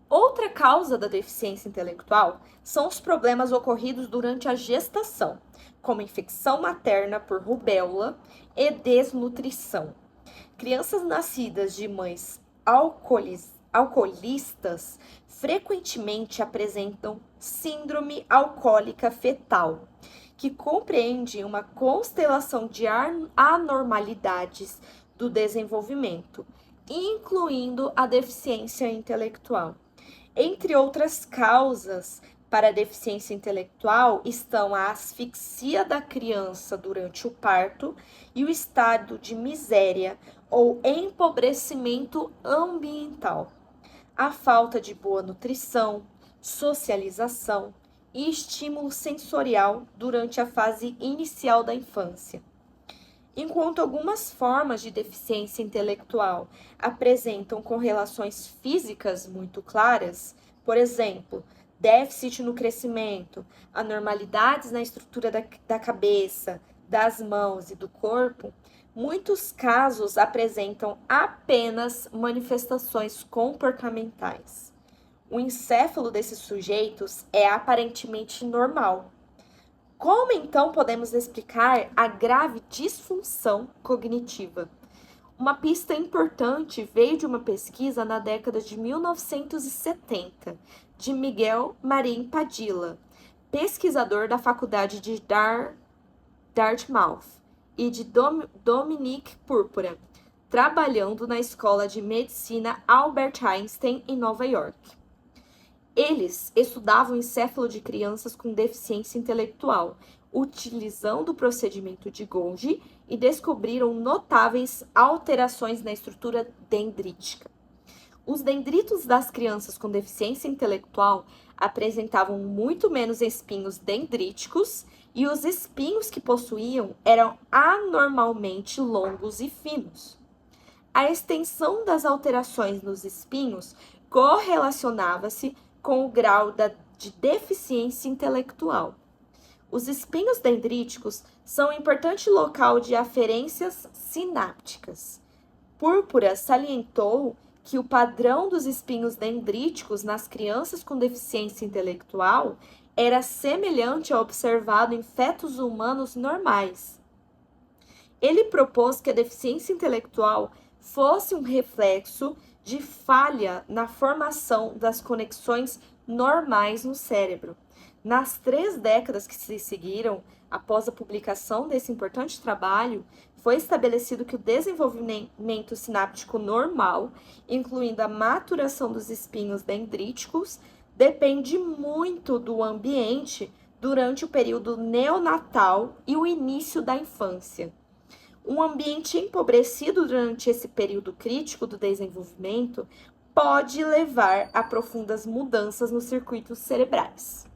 Outra causa da deficiência intelectual são os problemas ocorridos durante a gestação, como infecção materna por rubéola e desnutrição. Crianças nascidas de mães alcoolistas frequentemente apresentam síndrome alcoólica fetal, que compreende uma constelação de anormalidades do desenvolvimento, incluindo a deficiência intelectual. Entre outras causas para a deficiência intelectual estão a asfixia da criança durante o parto e o estado de miséria ou empobrecimento ambiental, a falta de boa nutrição, socialização e estímulo sensorial durante a fase inicial da infância. Enquanto algumas formas de deficiência intelectual apresentam correlações físicas muito claras, por exemplo, déficit no crescimento, anormalidades na estrutura da cabeça, das mãos e do corpo, muitos casos apresentam apenas manifestações comportamentais. O encéfalo desses sujeitos é aparentemente normal. Como então podemos explicar a grave disfunção cognitiva? Uma pista importante veio de uma pesquisa na década de 1970, de Miguel Marín Padilla, pesquisador da Faculdade de Dartmouth, e de Dominique Púrpura, trabalhando na Escola de Medicina Albert Einstein, em Nova York. Eles estudavam o encéfalo de crianças com deficiência intelectual, utilizando o procedimento de Golgi, e descobriram notáveis alterações na estrutura dendrítica. Os dendritos das crianças com deficiência intelectual apresentavam muito menos espinhos dendríticos e os espinhos que possuíam eram anormalmente longos e finos. A extensão das alterações nos espinhos correlacionava-se com o grau de deficiência intelectual. Os espinhos dendríticos são um importante local de aferências sinápticas. Púrpura salientou que o padrão dos espinhos dendríticos nas crianças com deficiência intelectual era semelhante ao observado em fetos humanos normais. Ele propôs que a deficiência intelectual fosse um reflexo de falha na formação das conexões normais no cérebro. Nas 3 décadas que se seguiram, após a publicação desse importante trabalho, foi estabelecido que o desenvolvimento sináptico normal, incluindo a maturação dos espinhos dendríticos, depende muito do ambiente durante o período neonatal e o início da infância. Um ambiente empobrecido durante esse período crítico do desenvolvimento pode levar a profundas mudanças nos circuitos cerebrais.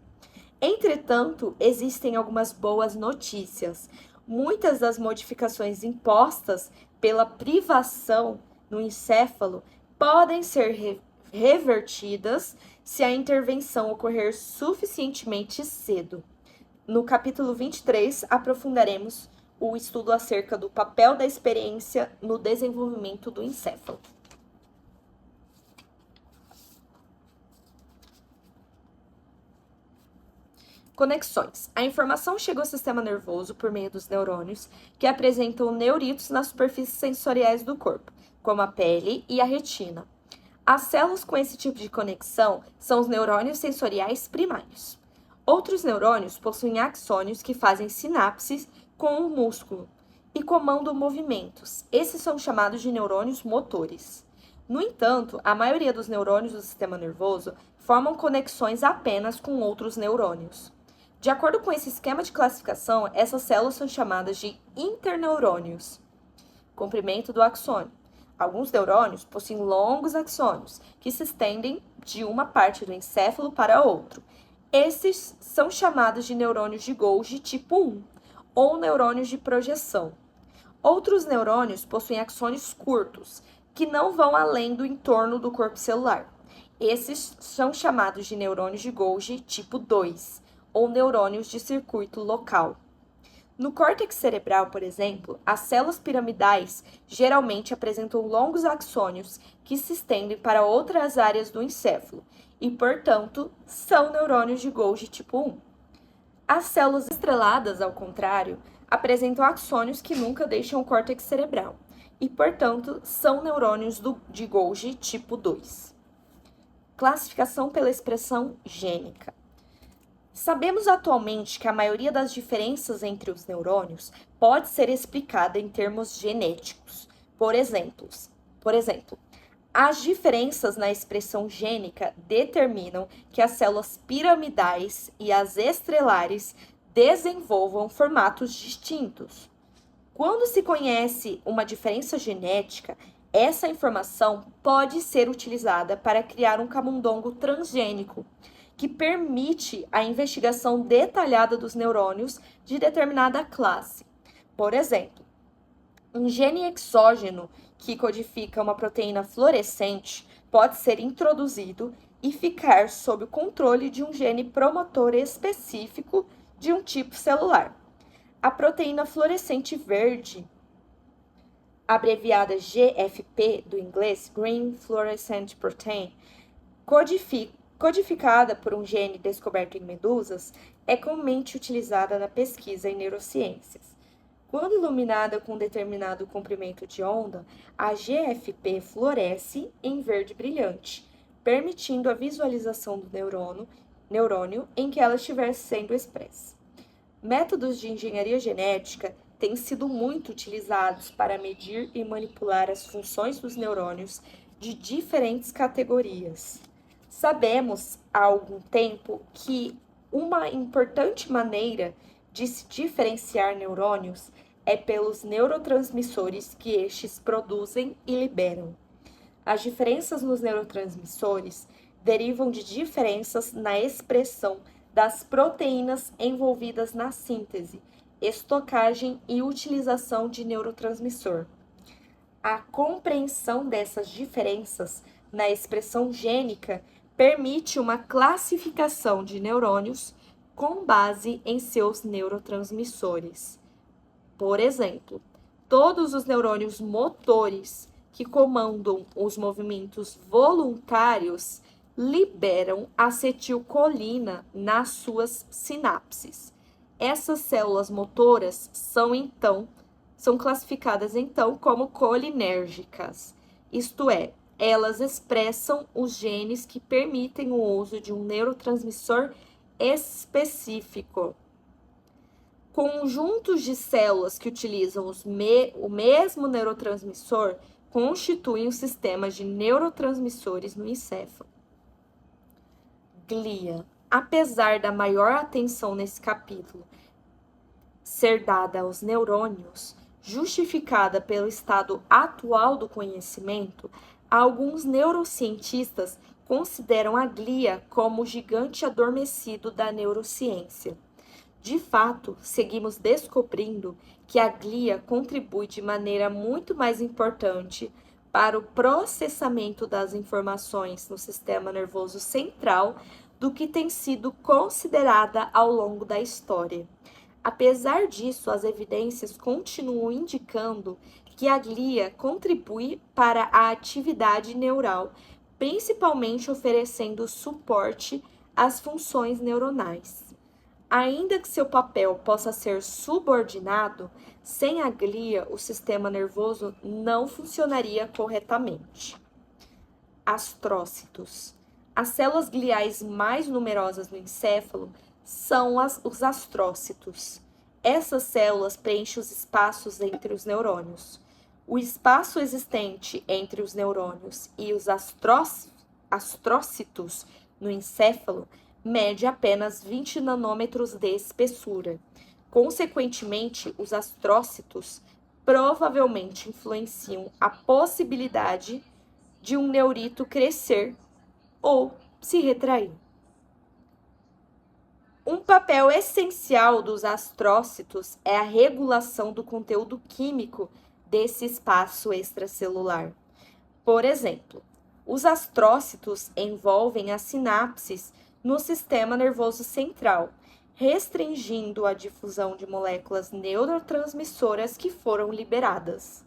Entretanto, existem algumas boas notícias. Muitas das modificações impostas pela privação no encéfalo podem ser revertidas se a intervenção ocorrer suficientemente cedo. No capítulo 23, aprofundaremos o estudo acerca do papel da experiência no desenvolvimento do encéfalo. Conexões. A informação chega ao sistema nervoso por meio dos neurônios, que apresentam neuritos nas superfícies sensoriais do corpo, como a pele e a retina. As células com esse tipo de conexão são os neurônios sensoriais primários. Outros neurônios possuem axônios que fazem sinapses com o músculo e comandam movimentos. Esses são chamados de neurônios motores. No entanto, a maioria dos neurônios do sistema nervoso formam conexões apenas com outros neurônios. De acordo com esse esquema de classificação, essas células são chamadas de interneurônios. Comprimento do axônio. Alguns neurônios possuem longos axônios que se estendem de uma parte do encéfalo para outro. Esses são chamados de neurônios de Golgi tipo 1 ou neurônios de projeção. Outros neurônios possuem axônios curtos, que não vão além do entorno do corpo celular. Esses são chamados de neurônios de Golgi tipo 2 ou neurônios de circuito local. No córtex cerebral, por exemplo, as células piramidais geralmente apresentam longos axônios que se estendem para outras áreas do encéfalo e, portanto, são neurônios de Golgi tipo 1. As células estreladas, ao contrário, apresentam axônios que nunca deixam o córtex cerebral e, portanto, são neurônios de Golgi tipo 2. Classificação pela expressão gênica. Sabemos atualmente que a maioria das diferenças entre os neurônios pode ser explicada em termos genéticos. Por exemplo, as diferenças na expressão gênica determinam que as células piramidais e as estrelares desenvolvam formatos distintos. Quando se conhece uma diferença genética, essa informação pode ser utilizada para criar um camundongo transgênico, que permite a investigação detalhada dos neurônios de determinada classe. Por exemplo, um gene exógeno que codifica uma proteína fluorescente pode ser introduzido e ficar sob o controle de um gene promotor específico de um tipo celular. A proteína fluorescente verde, abreviada GFP do inglês, Green Fluorescent Protein, codificada por um gene descoberto em medusas, é comumente utilizada na pesquisa em neurociências. Quando iluminada com um determinado comprimento de onda, a GFP floresce em verde brilhante, permitindo a visualização do neurônio em que ela estiver sendo expressa. Métodos de engenharia genética têm sido muito utilizados para medir e manipular as funções dos neurônios de diferentes categorias. Sabemos há algum tempo que uma importante maneira de se diferenciar neurônios é pelos neurotransmissores que estes produzem e liberam. As diferenças nos neurotransmissores derivam de diferenças na expressão das proteínas envolvidas na síntese, estocagem e utilização de neurotransmissor. A compreensão dessas diferenças na expressão gênica permite uma classificação de neurônios com base em seus neurotransmissores. Por exemplo, todos os neurônios motores que comandam os movimentos voluntários liberam acetilcolina nas suas sinapses. Essas células motoras são classificadas então como colinérgicas, isto é, elas expressam os genes que permitem o uso de um neurotransmissor específico. Conjuntos de células que utilizam o mesmo neurotransmissor constituem um sistema de neurotransmissores no encéfalo. Glia. Apesar da maior atenção nesse capítulo ser dada aos neurônios, justificada pelo estado atual do conhecimento, alguns neurocientistas consideram a glia como o gigante adormecido da neurociência. De fato, seguimos descobrindo que a glia contribui de maneira muito mais importante para o processamento das informações no sistema nervoso central do que tem sido considerada ao longo da história. Apesar disso, as evidências continuam indicando que a glia contribui para a atividade neural, principalmente oferecendo suporte às funções neuronais. Ainda que seu papel possa ser subordinado, Sem a glia, o sistema nervoso não funcionaria corretamente. Astrócitos. As células gliais mais numerosas no encéfalo são os astrócitos. Essas células preenchem os espaços entre os neurônios. O espaço existente entre os neurônios e os astrócitos no encéfalo mede apenas 20 nanômetros de espessura. Consequentemente, os astrócitos provavelmente influenciam a possibilidade de um neurito crescer ou se retrair. Um papel essencial dos astrócitos é a regulação do conteúdo químico desse espaço extracelular. Por exemplo, os astrócitos envolvem as sinapses no sistema nervoso central, restringindo a difusão de moléculas neurotransmissoras que foram liberadas.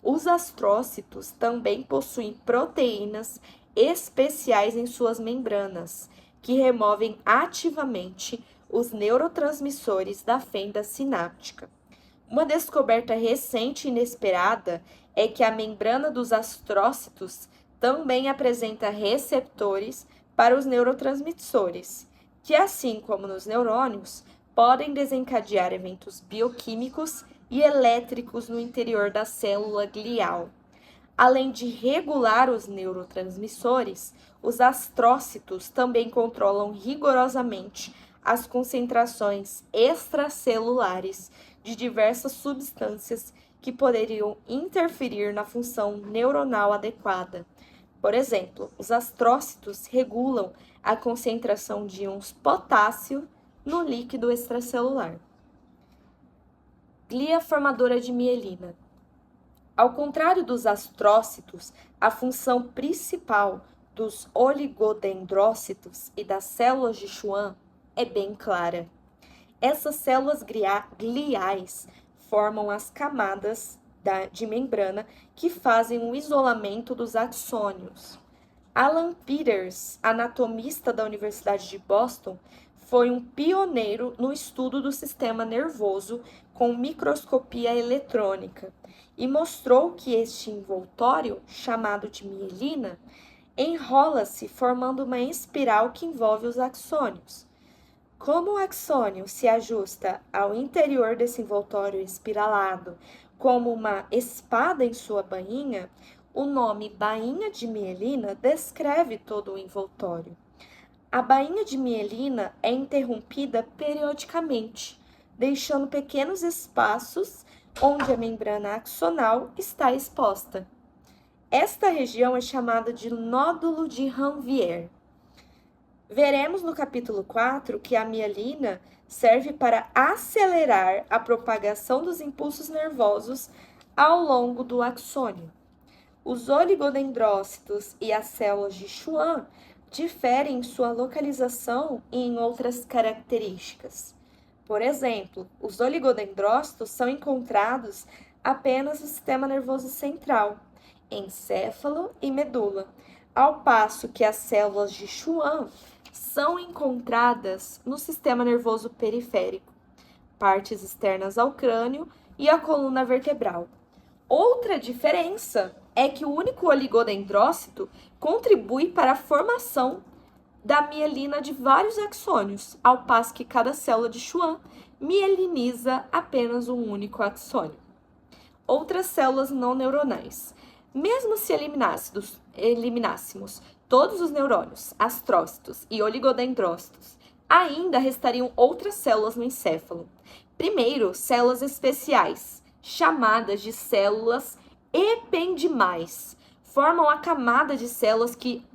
Os astrócitos também possuem proteínas especiais em suas membranas, que removem ativamente os neurotransmissores da fenda sináptica. Uma descoberta recente e inesperada é que a membrana dos astrócitos também apresenta receptores para os neurotransmissores, que, assim como nos neurônios, podem desencadear eventos bioquímicos e elétricos no interior da célula glial. Além de regular os neurotransmissores, os astrócitos também controlam rigorosamente as concentrações extracelulares de diversas substâncias que poderiam interferir na função neuronal adequada. Por exemplo, os astrócitos regulam a concentração de íons potássio no líquido extracelular. Glia formadora de mielina. Ao contrário dos astrócitos, a função principal dos oligodendrócitos e das células de Schwann é bem clara. Essas células gliais formam as camadas de membrana que fazem o isolamento dos axônios. Alan Peters, anatomista da Universidade de Boston, foi um pioneiro no estudo do sistema nervoso com microscopia eletrônica e mostrou que este envoltório, chamado de mielina, enrola-se formando uma espiral que envolve os axônios. Como o axônio se ajusta ao interior desse envoltório espiralado como uma espada em sua bainha, o nome bainha de mielina descreve todo o envoltório. A bainha de mielina é interrompida periodicamente, deixando pequenos espaços onde a membrana axonal está exposta. Esta região é chamada de nódulo de Ranvier. Veremos no capítulo 4 que a mielina serve para acelerar a propagação dos impulsos nervosos ao longo do axônio. Os oligodendrócitos e as células de Schwann diferem em sua localização e em outras características. Por exemplo, os oligodendrócitos são encontrados apenas no sistema nervoso central, encéfalo e medula, ao passo que as células de Schwann são encontradas no sistema nervoso periférico, partes externas ao crânio e à coluna vertebral. Outra diferença é que o único oligodendrócito contribui para a formação da mielina de vários axônios, ao passo que cada célula de Schwann mieliniza apenas um único axônio. Outras células não neuronais. Mesmo se eliminássemos todos os neurônios, astrócitos e oligodendrócitos, ainda restariam outras células no encéfalo. Primeiro, células especiais, chamadas de células ependimais, formam a camada de células que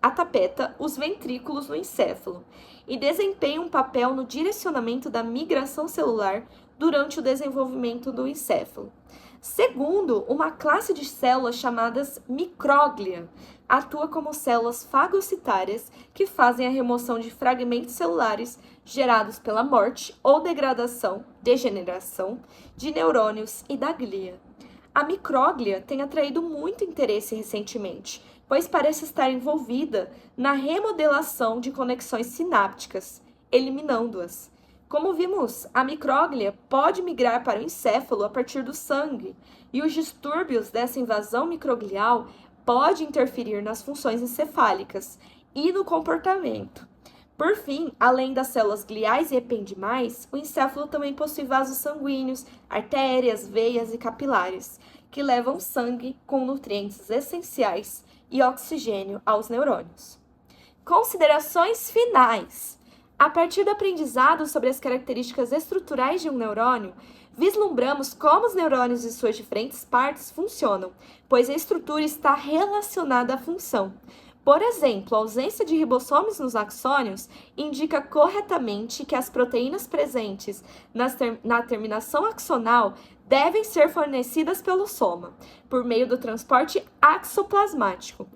atapeta os ventrículos no encéfalo e desempenham um papel no direcionamento da migração celular durante o desenvolvimento do encéfalo. Segundo, uma classe de células chamadas micróglia atua como células fagocitárias que fazem a remoção de fragmentos celulares gerados pela morte ou degeneração de neurônios e da glia. A micróglia tem atraído muito interesse recentemente, pois parece estar envolvida na remodelação de conexões sinápticas, eliminando-as. Como vimos, a micróglia pode migrar para o encéfalo a partir do sangue, e os distúrbios dessa invasão microglial podem interferir nas funções encefálicas e no comportamento. Por fim, além das células gliais e ependimais, o encéfalo também possui vasos sanguíneos, artérias, veias e capilares, que levam sangue com nutrientes essenciais e oxigênio aos neurônios. Considerações finais. A partir do aprendizado sobre as características estruturais de um neurônio, vislumbramos como os neurônios e suas diferentes partes funcionam, pois a estrutura está relacionada à função. Por exemplo, a ausência de ribossomos nos axônios indica corretamente que as proteínas presentes na terminação axonal devem ser fornecidas pelo soma, por meio do transporte axoplasmático.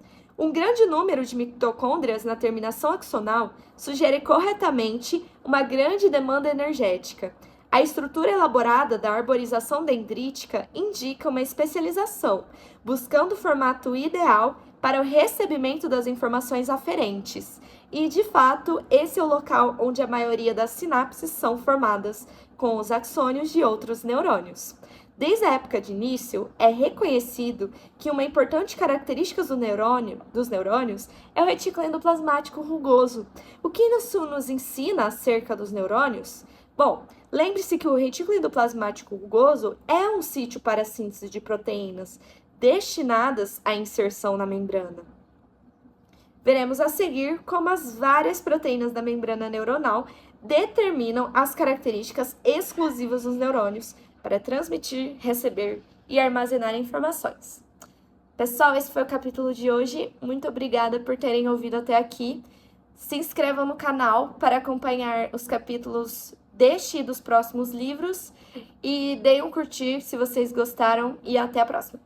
Um grande número de mitocôndrias na terminação axonal sugere corretamente uma grande demanda energética. A estrutura elaborada da arborização dendrítica indica uma especialização, buscando o formato ideal para o recebimento das informações aferentes. E, de fato, esse é o local onde a maioria das sinapses são formadas com os axônios de outros neurônios. Desde a época de início, é reconhecido que uma importante característica dos neurônios é o retículo endoplasmático rugoso. O que isso nos ensina acerca dos neurônios? Bom, lembre-se que o retículo endoplasmático rugoso é um sítio para a síntese de proteínas destinadas à inserção na membrana. Veremos a seguir como as várias proteínas da membrana neuronal determinam as características exclusivas dos neurônios para transmitir, receber e armazenar informações. Pessoal, esse foi o capítulo de hoje. Muito obrigada por terem ouvido até aqui. Se inscrevam no canal para acompanhar os capítulos deste e dos próximos livros. E deem um curtir se vocês gostaram e até a próxima.